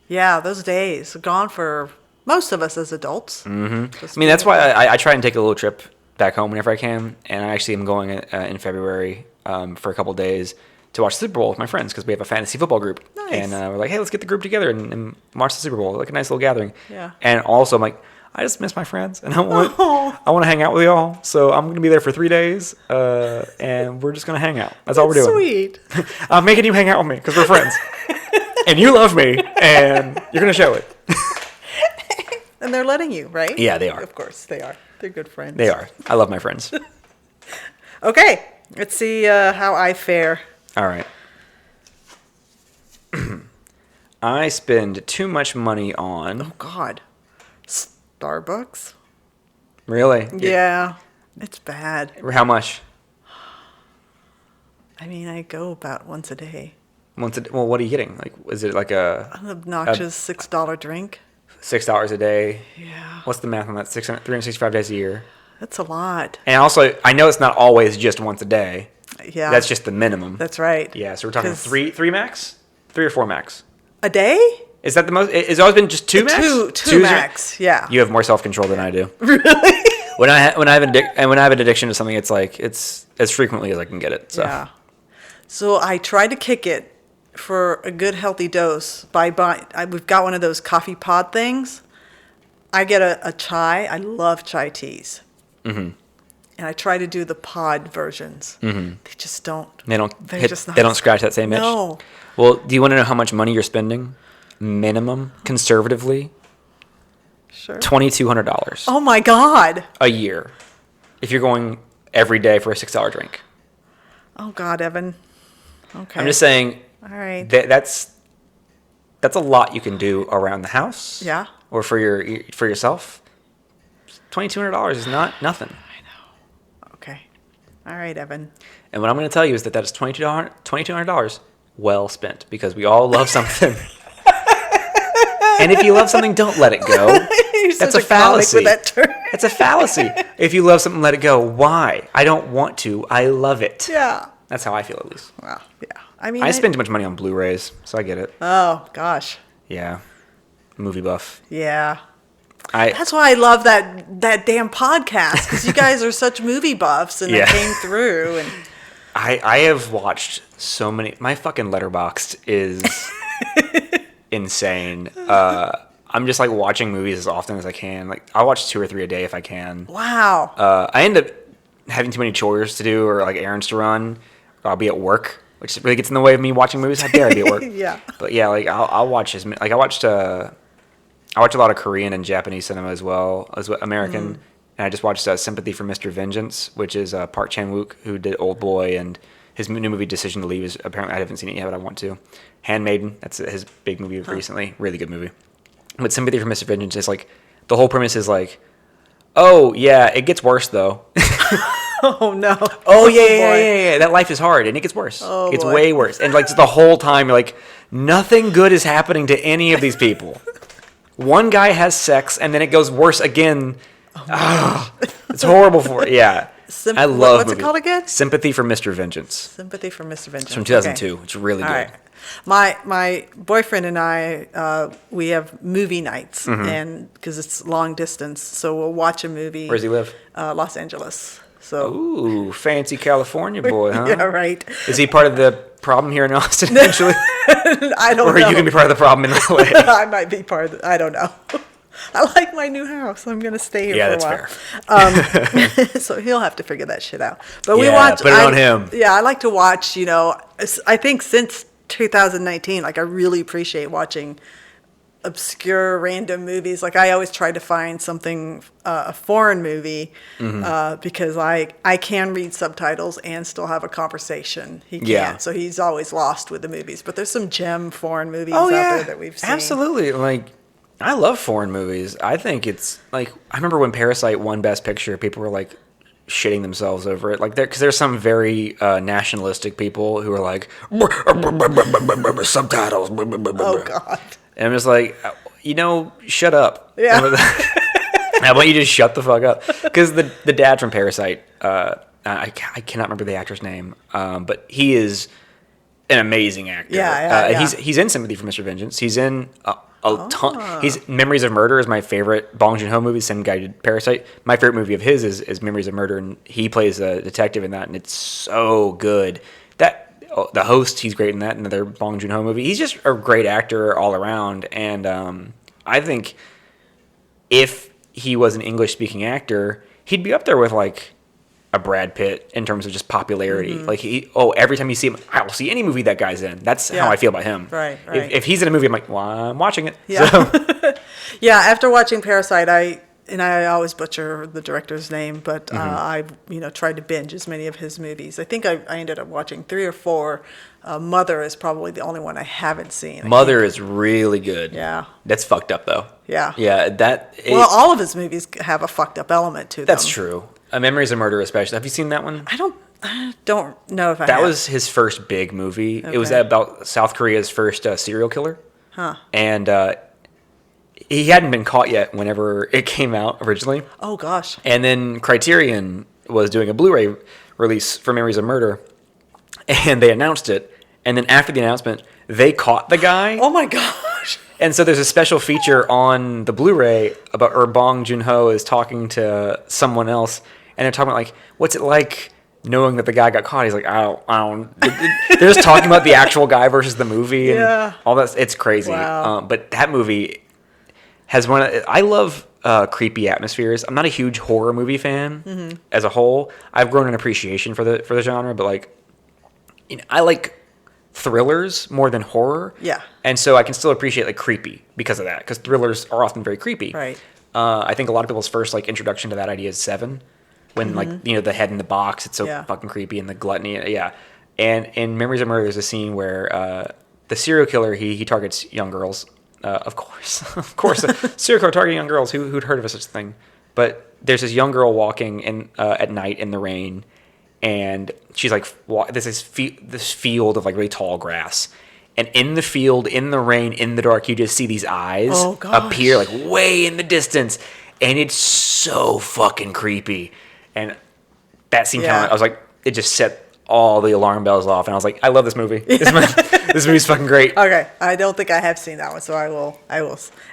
Yeah, those days gone for most of us as adults. Mm-hmm. I mean, that's why I try and take a little trip back home whenever I can. And I actually am going in February for a couple of days to watch the Super Bowl with my friends because we have a fantasy football group. Nice. And we're like, hey, let's get the group together and watch the Super Bowl. Like a nice little gathering. Yeah. And also, I'm like, I just miss my friends, and I want to hang out with y'all. So I'm going to be there for 3 days, and we're just going to hang out. That's all we're doing. Sweet. I'm making you hang out with me because we're friends, and you love me, and you're going to show it. And they're letting you, right? Yeah, they are. Of course, they are. They're good friends. They are. I love my friends. Okay, let's see how I fare. All right. I spend too much money on... Oh, God. Starbucks? Really? Yeah, it's bad. How much? I mean, I go about once a day. Well, what are you getting? Like, is it like An obnoxious $6 drink. $6 a day? Yeah. What's the math on that? 365 days a year. That's a lot. And also, I know it's not always just once a day. Yeah. That's just the minimum. That's right. Yeah, so we're talking three max? 3 or 4 max? A day? Is that the most? It's always been just 2 max? Two max, yeah. You have more self-control than I do. Really? When I have an addiction to something, it's like it's as frequently as I can get it. So. Yeah. So I try to kick it for a good healthy dose by buying. We've got one of those coffee pod things. I get a chai. I love chai teas. Mm-hmm. And I try to do the pod versions. Mm-hmm. They just don't. They don't scratch that same itch. No. Well, do you want to know how much money you're spending? Minimum, conservatively, sure. $2,200. Oh my God! A year, if you're going every day for a $6 drink. Oh God, Evan. Okay. I'm just saying. All right. That's a lot you can do around the house. Yeah. Or for yourself. $2,200 is not nothing. I know. Okay. All right, Evan. And what I'm going to tell you is that is $2,200 well spent because we all love something. And if you love something, don't let it go. That's a fallacy. With that term. It's a fallacy. If you love something, let it go. Why? I don't want to. I love it. Yeah. That's how I feel, at least. Well, yeah. I mean, I spend too much money on Blu-rays, so I get it. Oh gosh. Yeah. Movie buff. Yeah. That's why I love that damn podcast because you guys are such movie buffs and it came through and. I have watched so many. My fucking Letterboxd is insane. I'm just like watching movies as often as I can. Like I watch 2 or 3 a day if I can. Wow. I end up having too many chores to do or like errands to run. Or I'll be at work, which really gets in the way of me watching movies. How dare I be at work? Yeah. But yeah, like I'll watch as many. Like I watch a lot of Korean and Japanese cinema as well as American. Mm. And I just watched Sympathy for Mr. Vengeance, which is Park Chan-wook, who did Old Boy, and his new movie Decision to Leave is apparently, I haven't seen it yet, but I want to. Handmaiden, that's his big movie recently, really good movie. But Sympathy for Mr. Vengeance is like, the whole premise is like, oh yeah, it gets worse though. Oh no. Oh yeah, that life is hard, and it gets worse. Oh, it's boy. way worse. And like the whole time, you're like, nothing good is happening to any of these people. One guy has sex, and then it goes worse again. It's horrible for it. Yeah. I love what's it called again? Sympathy for Mr. Vengeance. Sympathy for Mr. Vengeance. It's from 2002. Okay. It's really good. Right. My boyfriend and I, we have movie nights, and because it's long distance, so we'll watch a movie. Where does he live? Los Angeles. So. Ooh, fancy California boy, huh? Yeah, right. Is he part of the problem here in Austin eventually? I don't know. Or are you going to be part of the problem in LA? I might be part of I don't know. I like my new house. I'm going to stay here for a while. Yeah, that's fair. So he'll have to figure that shit out. But we watch. Put it on him. Yeah, I like to watch, I think since 2019, like I really appreciate watching obscure random movies. Like I always try to find something, a foreign movie, because I can read subtitles and still have a conversation. He can't. Yeah. So he's always lost with the movies. But there's some gem foreign movies out there that we've seen. Absolutely. Like, I love foreign movies. I think it's like, I remember when Parasite won Best Picture, people were like shitting themselves over it. Like, because there's some very nationalistic people who are like, subtitles. Oh, God. And I'm just like, shut up. Yeah. I want you to shut the fuck up. Because the dad from Parasite, I cannot remember the actor's name, but he is an amazing actor. Yeah. He's in Sympathy for Mr. Vengeance. He's in a ton. He's Memories of Murder is my favorite Bong Joon-ho movie. Same guy did Parasite. My favorite movie of his is Memories of Murder, and he plays a detective in that, and it's so good. The host, he's great in that. Another Bong Joon-ho movie. He's just a great actor all around, and I think if he was an English-speaking actor, he'd be up there with like a Brad Pitt in terms of just popularity. Like every time you see him, I'll see any movie that guy's in. That's how I feel about him. Right. If he's in a movie, I'm like, well, I'm watching it. Yeah. So. Yeah. After watching Parasite, I always butcher the director's name, but I tried to binge as many of his movies. I think I ended up watching 3 or 4. Mother is probably the only one I haven't seen. Mother is really good. Yeah. That's fucked up though. Yeah. Yeah. Well, all of his movies have a fucked up element to them. That's true. Memories of Murder, especially. Have you seen that one? I don't know if I have. That was his first big movie. Okay. It was about South Korea's first serial killer. Huh. And he hadn't been caught yet whenever it came out originally. Oh, gosh. And then Criterion was doing a Blu-ray release for Memories of Murder. And they announced it. And then after the announcement, they caught the guy. Oh, my gosh. And so there's a special feature on the Blu-ray about Bong Joon-ho is talking to someone else. And they're talking about, like, what's it like knowing that the guy got caught? He's like, I don't. They're just talking about the actual guy versus the movie and all that. It's crazy. Wow. But that movie has I love creepy atmospheres. I'm not a huge horror movie fan as a whole. I've grown an appreciation for the genre, but like, I like thrillers more than horror. Yeah. And so I can still appreciate like creepy because of that, because thrillers are often very creepy. Right. I think a lot of people's first like introduction to that idea is Seven, when like the head in the box, it's so fucking creepy, and the gluttony. Yeah. And in Memories of Murder, there's a scene where the serial killer he targets young girls. Of course, serial killer targeting young girls. Who'd heard of such a thing? But there's this young girl walking in at night in the rain, and she's like, this field of like really tall grass, and in the field, in the rain, in the dark, you just see these eyes appear like way in the distance, and it's so fucking creepy. And that scene I was like, it just set all the alarm bells off, and I was like, I love this movie. This movie's fucking great. Okay, I don't think I have seen that one, so I will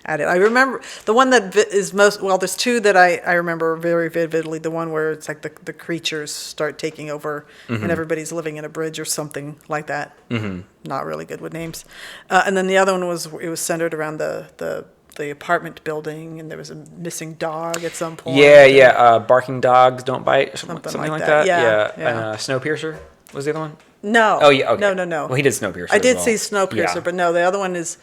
add it. I remember the one that is most, well, there's 2 that I remember very vividly. The one where it's like the creatures start taking over and everybody's living in a bridge or something like that. Not really good with names. And then the other one was centered around the apartment building, and there was a missing dog at some point. Barking dogs don't bite, something like that. Yeah. And Snowpiercer was the other one. No. Oh yeah. Okay. No. Well, he did Snowpiercer. I did see Snowpiercer, but no, the other one is,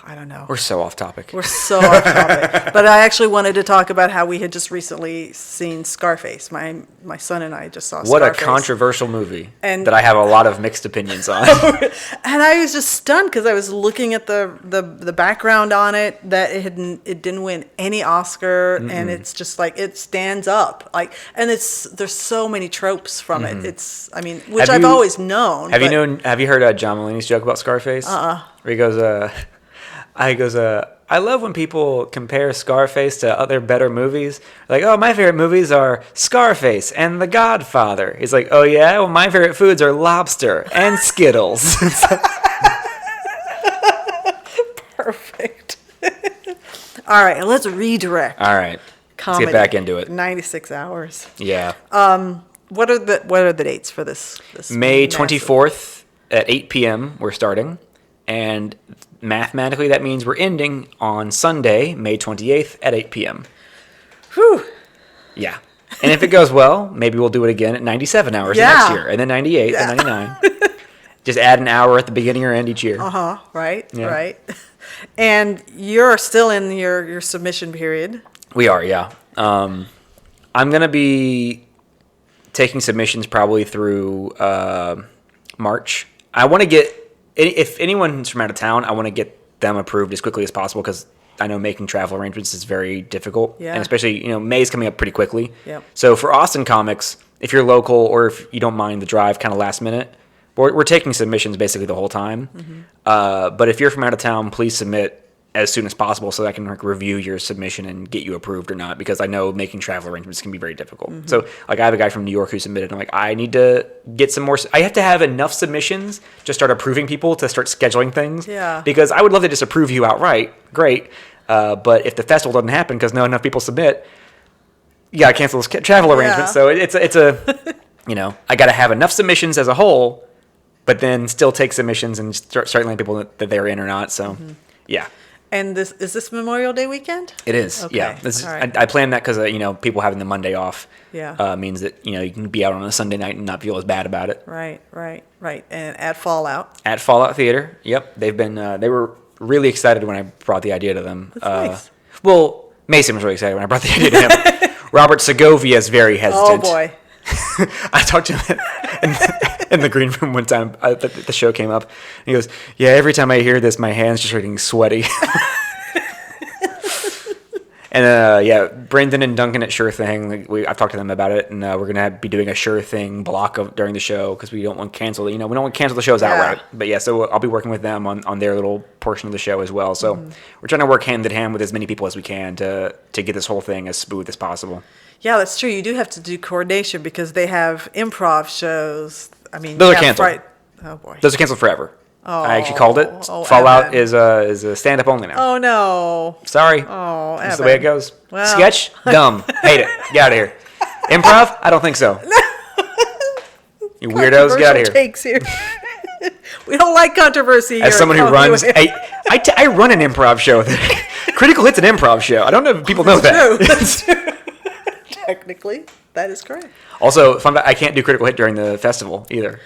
I don't know. We're so off topic. But I actually wanted to talk about how we had just recently seen Scarface. My son and I just saw Scarface. What a controversial movie that I have a lot of mixed opinions on. And I was just stunned because I was looking at the background on it, that it didn't win any Oscar, and it's just like, it stands up. Like, and there's so many tropes from it. It's, which I've always known. Have you heard John Mulaney's joke about Scarface? Where he goes, I love when people compare Scarface to other better movies. Like, oh, my favorite movies are Scarface and The Godfather. He's like, oh yeah? Well, my favorite foods are lobster and Skittles. Perfect. All right, let's redirect. All right. Comedy. Let's get back into it. 96 hours. Yeah. What are the dates for this May 24th at 8 p.m. we're starting. And mathematically, that means we're ending on Sunday, May 28th at 8 p.m. Whew. Yeah. And if it goes well, maybe we'll do it again at 97 hours next year. And then 98 and 99. Just add an hour at the beginning or end each year. Right. And you're still in your submission period. We are, yeah. I'm going to be taking submissions probably through March. I want to get... If anyone's from out of town, I want to get them approved as quickly as possible, because I know making travel arrangements is very difficult. Yeah. And especially, May's coming up pretty quickly. Yep. So for Austin comics, if you're local or if you don't mind the drive kind of last minute, we're taking submissions basically the whole time. But if you're from out of town, please submit as soon as possible so that I can like review your submission and get you approved or not, because I know making travel arrangements can be very difficult. So like I have a guy from New York who submitted. I'm like, I need to get some more. I have to have enough submissions to start approving people to start scheduling things. Yeah. Because I would love to just approve you outright. Great. But if the festival doesn't happen because not enough people submit, you got to cancel those travel arrangements. So it's a, I got to have enough submissions as a whole, but then still take submissions and start letting people that they're in or not. So yeah. And is this Memorial Day weekend? It is, okay. yeah. Right. I planned that because, people having the Monday off means that, you can be out on a Sunday night and not feel as bad about it. Right. And at Fallout. At Fallout Theater, yep. They've been, they were really excited when I brought the idea to them. That's nice. Well, Mason was really excited when I brought the idea to him. Robert Segovia is very hesitant. Oh, boy. I talked to him in the green room one time. The show came up. And he goes, "Yeah, every time I hear this, my hands just are getting sweaty." And Brendan and Duncan at Sure Thing. I've talked to them about it, and we're gonna be doing a Sure Thing block during the show because we don't want to cancel. We don't want to cancel the shows outright. But yeah, so I'll be working with them on their little portion of the show as well. So we're trying to work hand in hand with as many people as we can to get this whole thing as smooth as possible. Yeah, that's true. You do have to do coordination because they have improv shows. I mean, those are canceled. Oh boy, those are canceled forever. Oh, I actually called it. Fallout Evan. is a stand-up only now. Oh no. Sorry. Oh, That's Evan. the way it goes. Well. Sketch, dumb, hate it. Get out of here. Improv, I don't think so. You weirdos, get out of here. Takes here. We don't like controversy here. As someone who runs, I run an improv show. Critical Hit's an improv show. I don't know if people know that. That's true. Technically, that is correct. Also, fun fact, I can't do Critical Hit during the festival either.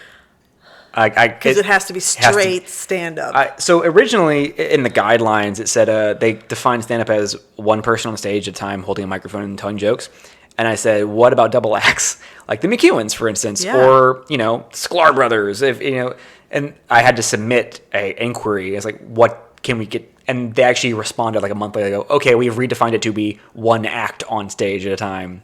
Because it has to be straight stand-up. So originally in the guidelines, it said they defined stand-up as one person on stage at a time holding a microphone and telling jokes. And I said, what about double acts? Like the McEwens, for instance, or, Sklar Brothers. And I had to submit an inquiry. I was like, what can we get? And they actually responded like a month later. They go, okay, we've redefined it to be one act on stage at a time.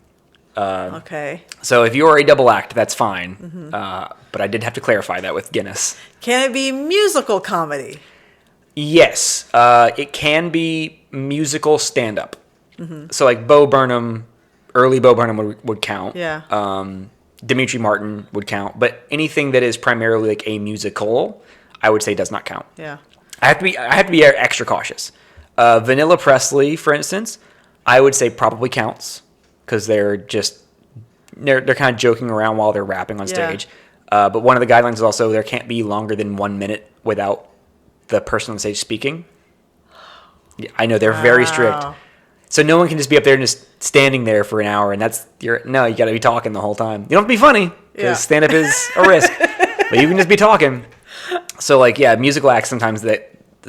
Okay. So if you're a double act, that's fine. But I did have to clarify that with Guinness. Can it be musical comedy? Yes. It can be musical stand-up. So like Bo Burnham, early Bo Burnham would count. Yeah. Dimitri Martin would count. But anything that is primarily like a musical, I would say does not count. Yeah. I have to be extra cautious. Vanilla Presley, for instance, I would say probably counts because they're kind of joking around while they're rapping on stage. But one of the guidelines is also there can't be longer than 1 minute without the person on stage speaking. Yeah, I know they're very strict. So no one can just be up there and just standing there for an hour, and you got to be talking the whole time. You don't have to be funny because stand-up is a risk, but you can just be talking. So musical acts sometimes the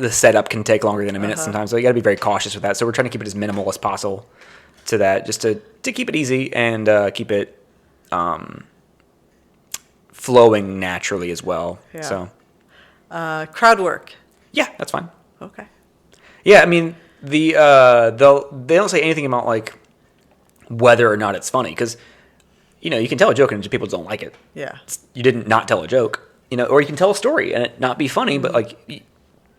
setup can take longer than a minute sometimes, so you got to be very cautious with that. So we're trying to keep it as minimal as possible to that, just to keep it easy and keep it flowing naturally as well. Yeah. So crowd work. Yeah, that's fine. Okay. Yeah, I mean they don't say anything about like whether or not it's funny because you can tell a joke and just people don't like it. Yeah. You didn't not tell a joke, or you can tell a story and it not be funny, but like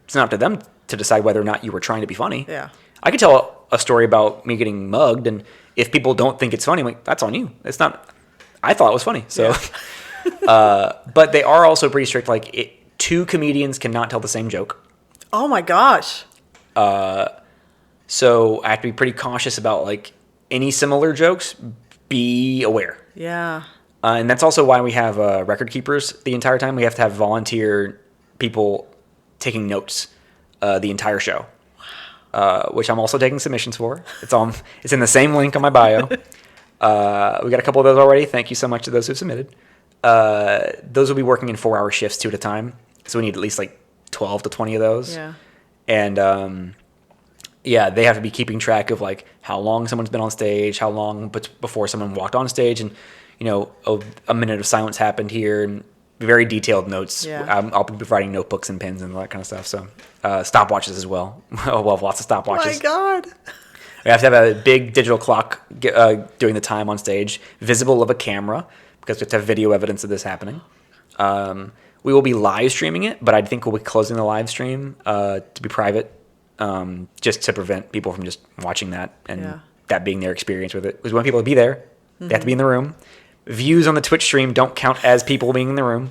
it's not up to them to decide whether or not you were trying to be funny. Yeah. I could tell a story about me getting mugged, and if people don't think it's funny, I'm like, that's on you. It's not. I thought it was funny. So, but they are also pretty strict. Like, two comedians cannot tell the same joke. Oh my gosh. So I have to be pretty cautious about like any similar jokes. Be aware. Yeah. And that's also why we have record keepers the entire time. We have to have volunteer people taking notes the entire show. Which I'm also taking submissions for. It's in the same link on my bio. We got a couple of those already. Thank you so much to those who've submitted. Those will be working in 4-hour shifts 2 at a time. So we need at least like 12 to 20 of those. Yeah. And they have to be keeping track of like how long someone's been on stage, how long before someone walked on stage, and a minute of silence happened here, and very detailed notes. Yeah. I'll be providing notebooks and pens and all that kind of stuff. So stopwatches as well. We'll have lots of stopwatches. Oh my God. We have to have a big digital clock doing the time on stage, visible of a camera, because we have to have video evidence of this happening. We will be live streaming it, but I think we'll be closing the live stream to be private just to prevent people from just watching that and that being their experience with it. Because we want people to be there. Mm-hmm. They have to be in the room. Views on the Twitch stream don't count as people being in the room.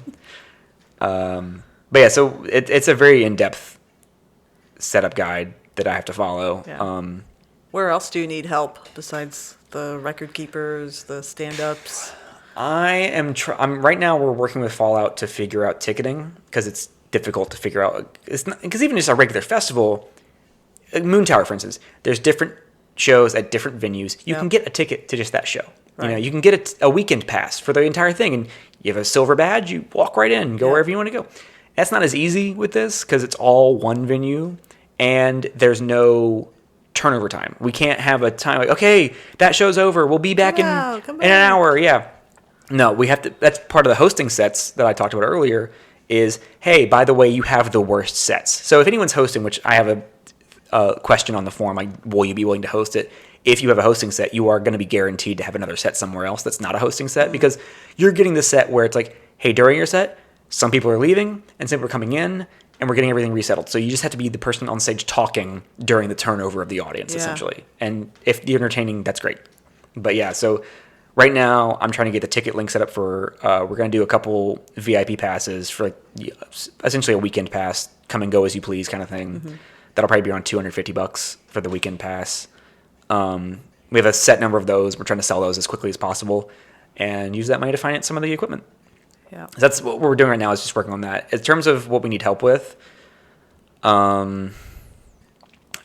But yeah, so it's a very in-depth setup guide that I have to follow. Yeah. Where else do you need help besides the record keepers, the stand-ups? I'm right now we're working with Fallout to figure out ticketing because it's difficult to figure out. It's not because even just a regular festival, Moon Tower, for instance, there's different shows at different venues. You can get a ticket to just that show. Right. You know, you can get a weekend pass for the entire thing, and you have a silver badge. You walk right in, go wherever you want to go. That's not as easy with this because it's all one venue, and there's no turnover time. We can't have a time like, okay, that show's over. We'll be back in an hour. Yeah. No, we have to. That's part of the hosting sets that I talked about earlier. Is hey, by the way, you have the worst sets. So if anyone's hosting, which I have a question on the form, like, will you be willing to host it? If you have a hosting set, you are going to be guaranteed to have another set somewhere else that's not a hosting set because you're getting the set where it's like, hey, during your set, some people are leaving and some people are coming in, and we're getting everything resettled. So you just have to be the person on stage talking during the turnover of the audience, essentially. And if you're entertaining, that's great. But yeah, so right now I'm trying to get the ticket link set up for, we're going to do a couple VIP passes for essentially a weekend pass, come and go as you please kind of thing. Mm-hmm. That'll probably be around $250 for the weekend pass. We have a set number of those. We're trying to sell those as quickly as possible and use that money to finance some of the equipment. Yeah. So that's what we're doing right now is just working on that. In terms of what we need help with, I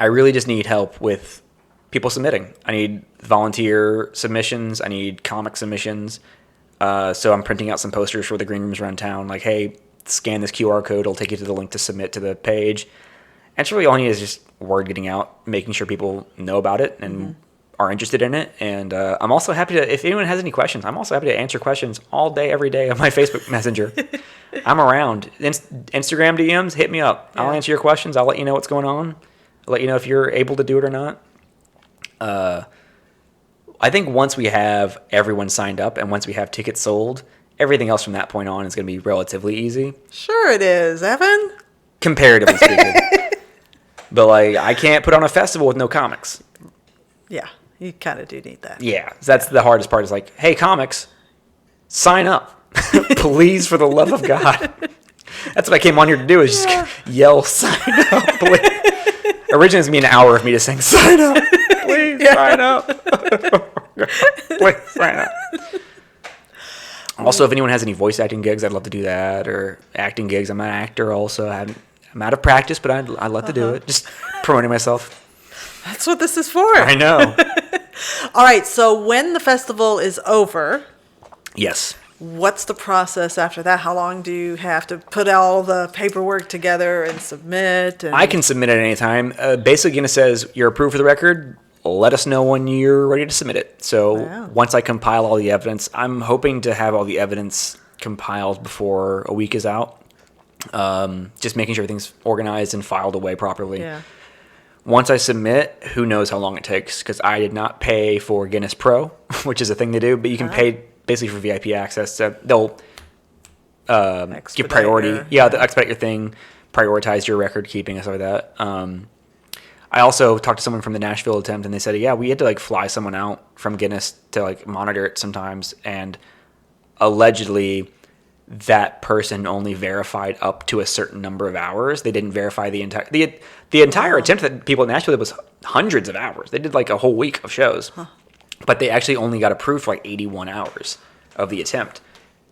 really just need help with people submitting. I need volunteer submissions. I need comic submissions. So I'm printing out some posters for the green rooms around town. Like, hey, scan this QR code. It'll take you to the link to submit to the page. And it's really all I need is just word getting out, making sure people know about it and are interested in it. And I'm also happy to, if anyone has any questions, I'm also happy to answer questions all day, every day on my Facebook Messenger. I'm around. Instagram DMs, hit me up. Yeah. I'll answer your questions. I'll let you know what's going on. I'll let you know if you're able to do it or not. I think once we have everyone signed up and once we have tickets sold, everything else from that point on is going to be relatively easy. Sure it is, Evan. Comparatively speaking. But, like, I can't put on a festival with no comics. Yeah, you kind of do need that. Yeah, so that's the hardest part is like, hey, comics, sign up. Please, for the love of God. That's what I came on here to do is just yell, sign up. Please. Originally, it was going to be an hour of me just saying, sign up. Please, sign up. Please, sign up. Also, if anyone has any voice acting gigs, I'd love to do that. Or acting gigs. I'm an actor also. I'm out of practice, but I'd love to do it. Just promoting myself. That's what this is for. I know. All right. So when the festival is over, yes. What's the process after that? How long do you have to put all the paperwork together and submit? I can submit at any time. Basically, it says you're approved for the record. Let us know when you're ready to submit it. So once I compile all the evidence, I'm hoping to have all the evidence compiled before a week is out. Just making sure everything's organized and filed away properly. Yeah. Once I submit, who knows how long it takes, because I did not pay for Guinness Pro, which is a thing to do, but you can pay basically for VIP access. So they'll give priority. They'll expedite your thing, prioritize your record keeping and stuff like that. I also talked to someone from the Nashville attempt, and they said, yeah, we had to like fly someone out from Guinness to like monitor it sometimes, and allegedly that person only verified up to a certain number of hours. They didn't verify the entire attempt that people in Nashville did was hundreds of hours. They did like a whole week of shows, but they actually only got approved for like 81 hours of the attempt.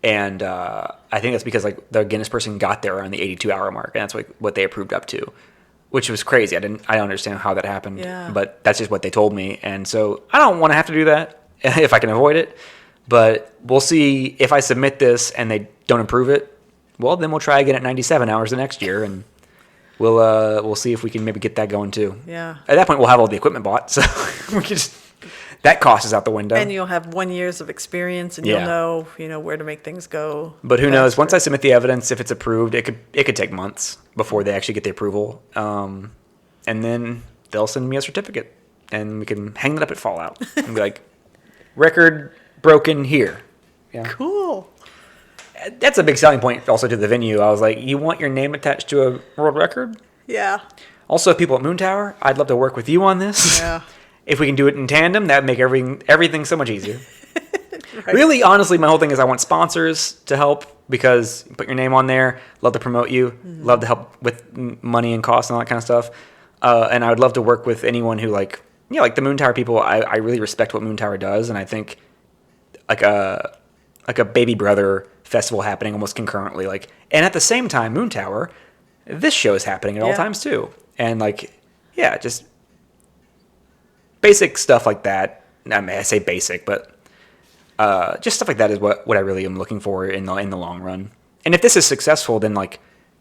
And I think that's because like the Guinness person got there around the 82-hour mark, and that's like what they approved up to, which was crazy. I don't understand how that happened, but that's just what they told me. And so I don't want to have to do that if I can avoid it. But we'll see if I submit this and they don't approve it. Well, then we'll try again at 97 hours the next year, and we'll see if we can maybe get that going too. Yeah. At that point, we'll have all the equipment bought, so we can just that cost is out the window. And you'll have 1 year of experience, and you'll know where to make things go. But who knows? Once I submit the evidence, if it's approved, it could take months before they actually get the approval, and then they'll send me a certificate, and we can hang that up at Fallout and be like, record broken here. Yeah. Cool. That's a big selling point also to the venue. I was like, you want your name attached to a world record? Yeah. Also, people at Moon Tower, I'd love to work with you on this. Yeah. If we can do it in tandem, that'd make everything so much easier. Right. Really, honestly, my whole thing is I want sponsors to help because you put your name on there. Love to promote you. Mm-hmm. Love to help with money and costs and all that kind of stuff. And I would love to work with anyone who like the Moon Tower people. I really respect what Moon Tower does, and I think like a Baby Brother festival happening almost concurrently. And at the same time, Moon Tower, this show is happening at all times too. And just basic stuff like that. I mean, I say basic, but just stuff like that is what I really am looking for in the long run. And if this is successful, then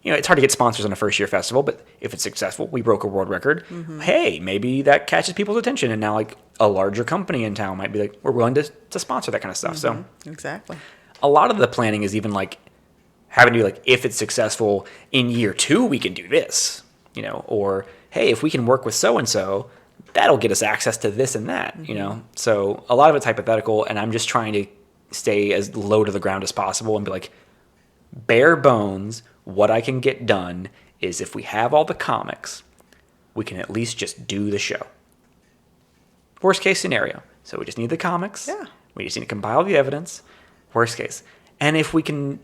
it's hard to get sponsors on a first year festival, but if it's successful, we broke a world record. Mm-hmm. Hey, maybe that catches people's attention, and now a larger company in town might be like, we're willing to sponsor that kind of stuff. Mm-hmm. So exactly, a lot of the planning is even having to be if it's successful in year 2, we can do this, or hey, if we can work with so and so, that'll get us access to this and that, mm-hmm. So a lot of it's hypothetical, and I'm just trying to stay as low to the ground as possible and be bare bones. What I can get done is if we have all the comics, we can at least just do the show. Worst case scenario. So we just need the comics. Yeah. We just need to compile the evidence. Worst case. And if we can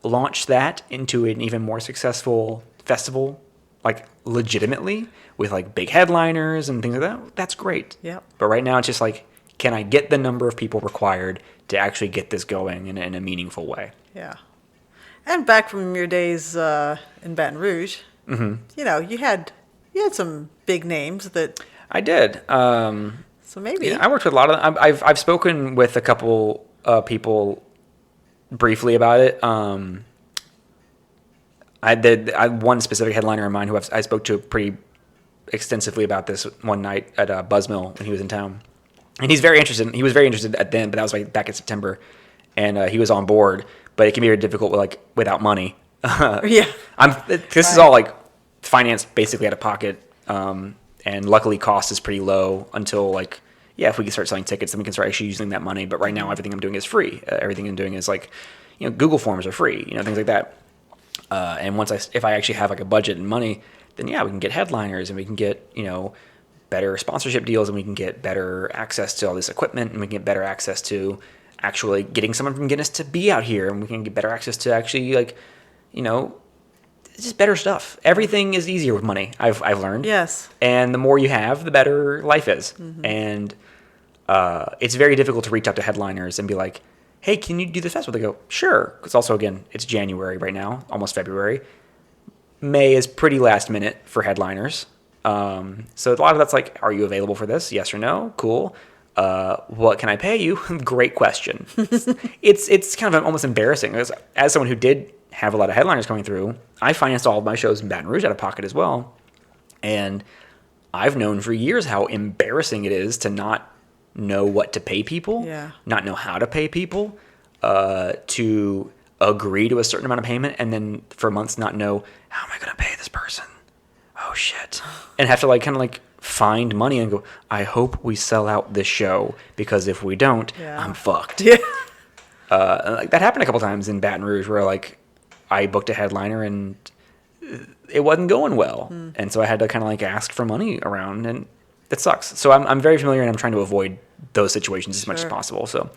launch that into an even more successful festival, legitimately, with big headliners and things like that, that's great. Yep. But right now it's just can I get the number of people required to actually get this going in a meaningful way? Yeah. And back from your days in Baton Rouge, mm-hmm. You had some big names that I did. So maybe I worked with a lot of them. I've spoken with a couple people briefly about it. I one specific headliner in mind who I spoke to pretty extensively about this one night at Buzzmill when he was in town, and he's very interested. He was very interested at then, but that was back in September, and he was on board. But it can be very difficult without money. Yeah. This is all financed basically out of pocket, and luckily cost is pretty low until if we can start selling tickets, then we can start actually using that money. But right now, everything I'm doing is free. Everything I'm doing is Google Forms are free, things like that. And if I actually have a budget and money, then we can get headliners and we can get better sponsorship deals, and we can get better access to all this equipment, and we can get better access to actually getting someone from Guinness to be out here, and we can get better access to actually just better stuff. Everything is easier with money. I've learned. Yes. And the more you have, the better life is. Mm-hmm. And it's very difficult to reach out to headliners and be like, hey, can you do this festival? They go, sure. Because also, again, it's January right now, almost February. May is pretty last minute for headliners. So a lot of that's are you available for this? Yes or no? Cool. What can I pay you? Great question. It's kind of almost embarrassing. As someone who did have a lot of headliners coming through, I financed all of my shows in Baton Rouge out of pocket as well. And I've known for years how embarrassing it is to not know what to pay people, not know how to pay people, to agree to a certain amount of payment, and then for months not know, how am I going to pay this person? Oh, shit. And have to find money and go, I hope we sell out this show, because if we don't, I'm fucked. Yeah. That happened a couple times in Baton Rouge where I booked a headliner and it wasn't going well. And so I had to ask for money around, and it sucks. So I'm very familiar, and I'm trying to avoid those situations as much as possible. So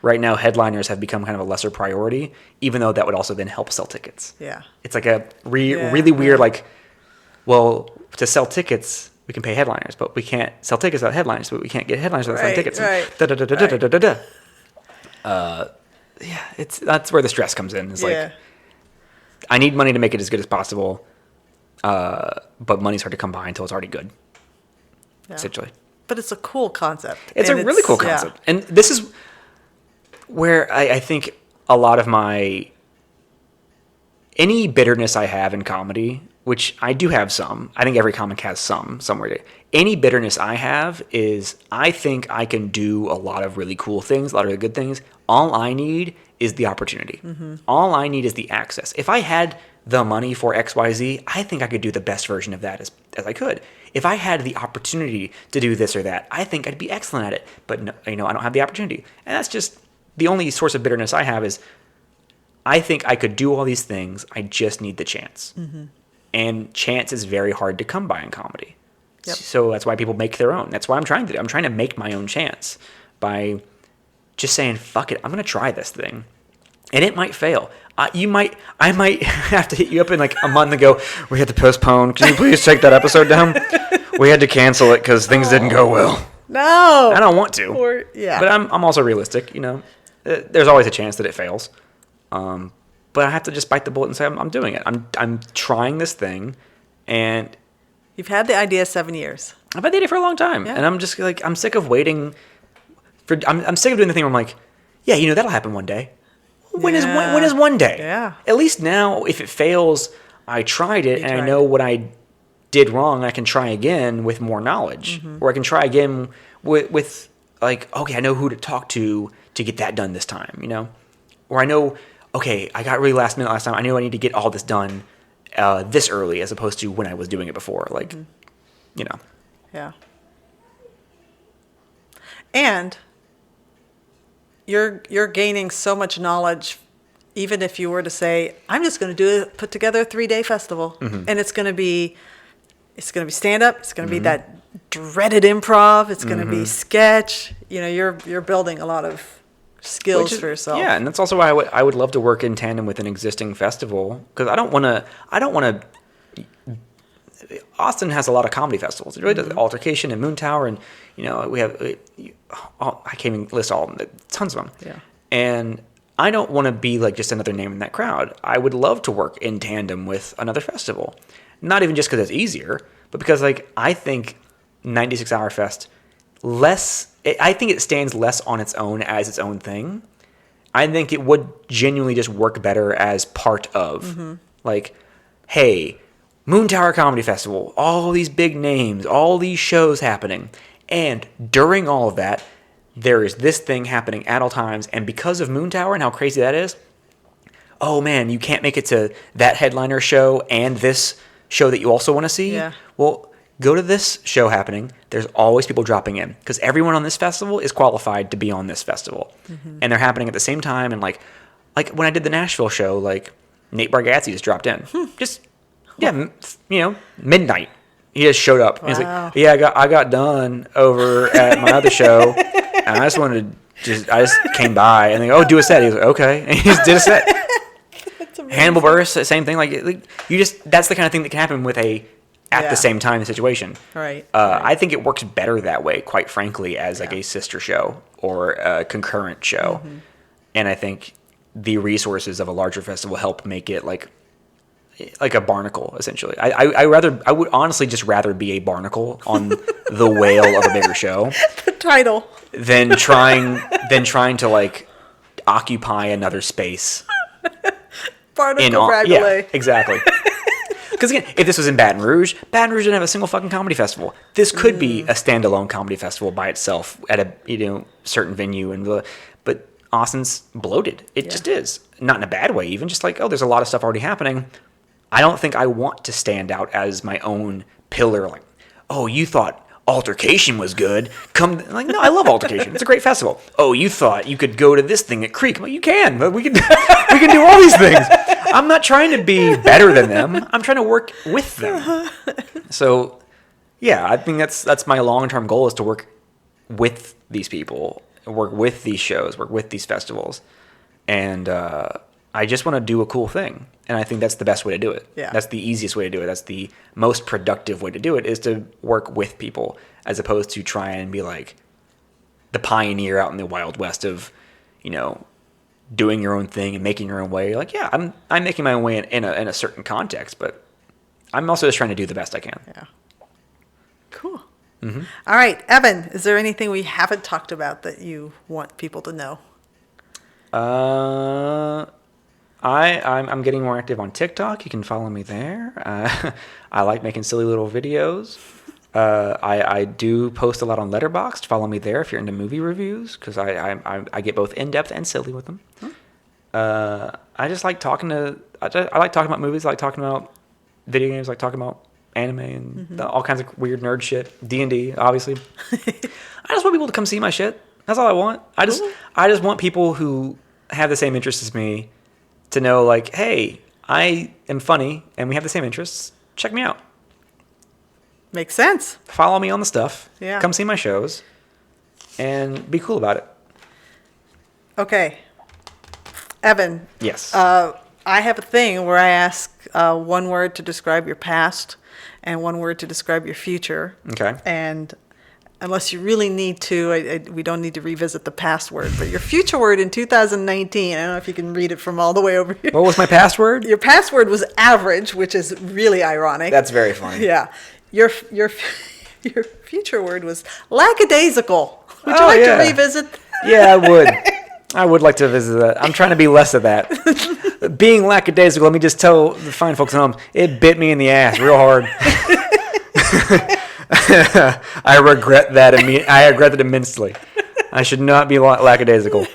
right now headliners have become kind of a lesser priority, even though that would also then help sell tickets. Yeah. It's a really weird, well, to sell tickets, we can pay headliners, but we can't sell tickets without headliners, but we can't get headliners without selling tickets. Right. That's where the stress comes in. It's I need money to make it as good as possible, but money's hard to come by until it's already good, essentially. But it's a cool concept. It's a really cool concept. And this is where I think a lot of any bitterness I have in comedy, which I do have some. I think every comic has some somewhere. Any bitterness I have is I think I can do a lot of really cool things, a lot of really good things. All I need is the opportunity. Mm-hmm. All I need is the access. If I had the money for XYZ, I think I could do the best version of that as I could. If I had the opportunity to do this or that, I think I'd be excellent at it. But no, I don't have the opportunity. And that's just the only source of bitterness I have is I think I could do all these things. I just need the chance. Mm-hmm. And chance is very hard to come by in comedy. Yep. So that's why people make their own. That's what I'm trying to do. I'm trying to make my own chance by just saying, fuck it, I'm going to try this thing. And it might fail. I might have to hit you up in like a month and go, we had to postpone. Can you please take that episode down? We had to cancel it because things didn't go well. No. I don't want to. But I'm also realistic, you know. There's always a chance that it fails. But I have to just bite the bullet and say, I'm doing it. I'm trying this thing. And you've had the idea 7 years. I've had the idea for a long time. Yeah. And I'm just like, I'm sick of waiting. I'm sick of doing the thing where I'm like, yeah, you know, that'll happen one day. When is one day? Yeah. At least now, if it fails, I tried it, and I know what I did wrong. I can try again with more knowledge, or I can try again with like, okay, I know who to talk to get that done this time, you know, or I know, okay, I got really last minute last time. I knew I need to get all this done this early, as opposed to when I was doing it before, like, you know. Yeah. And you're gaining so much knowledge, even if you were to say, I'm just going to put together a 3-day festival, and it's going to be stand up, it's going to be that dreaded improv, it's going to be sketch. You know, you're building a lot of skills for yourself. Yeah, and that's also why I would love to work in tandem with an existing festival, because I don't want to. Austin has a lot of comedy festivals. It really does. Altercation and Moon Tower, and you know, we have. I can't even list all of them. Tons of them. Yeah. And I don't want to be like just another name in that crowd. I would love to work in tandem with another festival. Not even just because it's easier, but because like I think 96 Hour Fest I think it stands less on its own as its own thing. I think it would genuinely just work better as part of like, hey, Moon Tower Comedy Festival, all these big names, all these shows happening. And during all of that, there is this thing happening at all times. And because of Moon Tower and how crazy that is, oh man, you can't make it to that headliner show and this show that you also want to see. Yeah. Well, go to this show happening. There's always people dropping in because everyone on this festival is qualified to be on this festival. And they're happening at the same time. And like when I did the Nashville show, like Nate Bargatze just dropped in. Yeah, you know, midnight. He just showed up. Wow. He's like, yeah, I got done over at my other show, and I just came by, and they go, oh, do a set. He was like, okay, and he just did a set. Hannibal Buress, same thing. Like you just, that's the kind of thing that can happen with at the same time situation. Right. I think it works better that way, quite frankly, as like a sister show or a concurrent show, and I think the resources of a larger festival help make it like a barnacle, essentially. I would honestly just rather be a barnacle on the whale of a bigger show. The title. Than trying to like occupy another space. Barnacle Rabalais. Yeah, exactly. Because again, if this was in Baton Rouge didn't have a single fucking comedy festival. This could be a standalone comedy festival by itself at a certain venue, but Austin's bloated. It just is. Not in a bad way, even just like, oh, there's a lot of stuff already happening. I don't think I want to stand out as my own pillar. Like, oh, you thought Altercation was good. Like, no, I love Altercation. It's a great festival. Oh, you thought you could go to this thing at Creek. Well, you can. But we can do all these things. I'm not trying to be better than them. I'm trying to work with them. So, yeah, I think that's my long-term goal is to work with these people, work with these shows, work with these festivals. And I just want to do a cool thing. And I think that's the best way to do it. Yeah. That's the easiest way to do it. That's the most productive way to do it, is to work with people as opposed to try and be like the pioneer out in the Wild West of, doing your own thing and making your own way. Like, yeah, I'm making my own way in a certain context, but I'm also just trying to do the best I can. Yeah. Cool. Mm-hmm. All right, Evan, is there anything we haven't talked about that you want people to know? I'm getting more active on TikTok. You can follow me there. I like making silly little videos. I do post a lot on Letterboxd. Follow me there if you're into movie reviews, because I get both in depth and silly with them. I just like talking I like talking about movies. I like talking about video games. I like talking about anime and all kinds of weird nerd shit. D&D, obviously. I just want people to come see my shit. That's all I want. I just want people who have the same interests as me to know, like, hey, I am funny and we have the same interests. check me out. Makes sense. Follow me on the stuff. Yeah. Come see my shows. And be cool about it. Okay. Evan. Yes. I have a thing where I ask one word to describe your past and one word to describe your future. Okay. And unless you really need to, we don't need to revisit the past word. But your future word in 2019, I don't know if you can read it from all the way over here. What was my password? Your password was average, which is really ironic. That's very funny. Yeah. Your future word was lackadaisical. Would you like to revisit that? Yeah, I would. I would like to visit that. I'm trying to be less of that. Being lackadaisical, let me just tell the fine folks at home, it bit me in the ass real hard. I regret that. I regret it immensely. I should not be lackadaisical.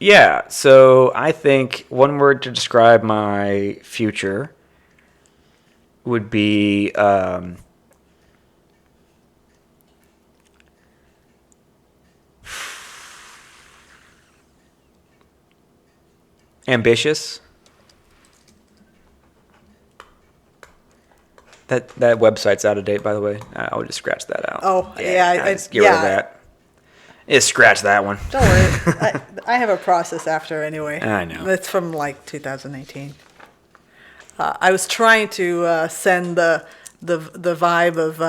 Yeah, so I think one word to describe my future would be ambitious. That website's out of date, by the way. I would just scratch that out. Oh, yeah. Just get rid of that. Just scratch that one. Don't worry. I have a process after anyway. I know. It's from like 2018. I was trying to send the vibe of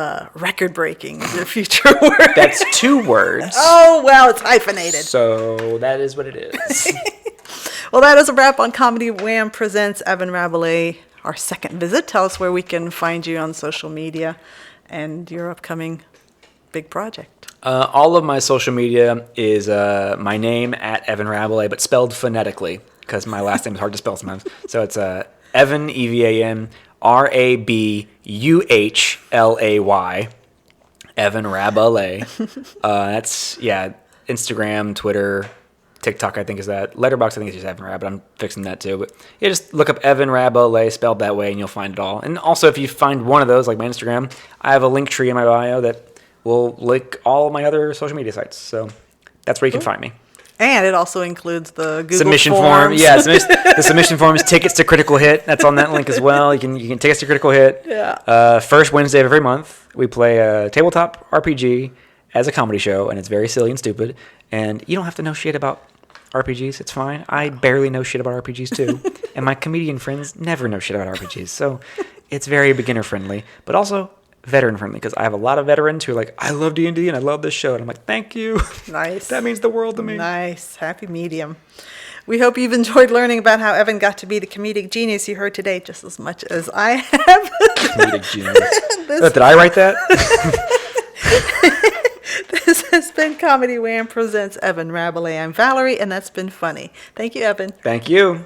record breaking as your future word. That's 2 words. Oh, well, it's hyphenated. So that is what it is. Well, that is a wrap on Comedy Wham presents Evan Rabalais, our second visit. Tell us where we can find you on social media and your upcoming big project. All of my social media is my name at Evan Rabalais, but spelled phonetically because my last name is hard to spell sometimes. So it's Evan, EVAN, RABUHLAY, Evan Rabalais. That's, Instagram, Twitter, TikTok, I think is that. Letterboxd, I think is just Evan Rab, but I'm fixing that too. But yeah, just look up Evan Rabalais spelled that way and you'll find it all. And also, if you find one of those, like my Instagram, I have a link tree in my bio that will link all of my other social media sites. So that's where you can find me. And it also includes the Google submission forms. form. Yeah, the submission form is tickets to Critical Hit. That's on that link as well. You can tickets to Critical Hit. Yeah. First Wednesday of every month, we play a tabletop RPG as a comedy show, and it's very silly and stupid. And you don't have to know shit about RPGs. It's fine. I barely know shit about RPGs too, and my comedian friends never know shit about RPGs. So it's very beginner friendly, but also veteran friendly because I have a lot of veterans who are like, I love D&D and I love this show, and I'm like, thank you. Nice. That means the world to me. Nice. Happy medium. We hope you've enjoyed learning about how Evan got to be the comedic genius you heard today just as much as I have. Comedic genius. Did I write that? This has been Comedy Wham presents Evan Rabalais. I'm Valerie, and that's been funny. Thank you, Evan. Thank you.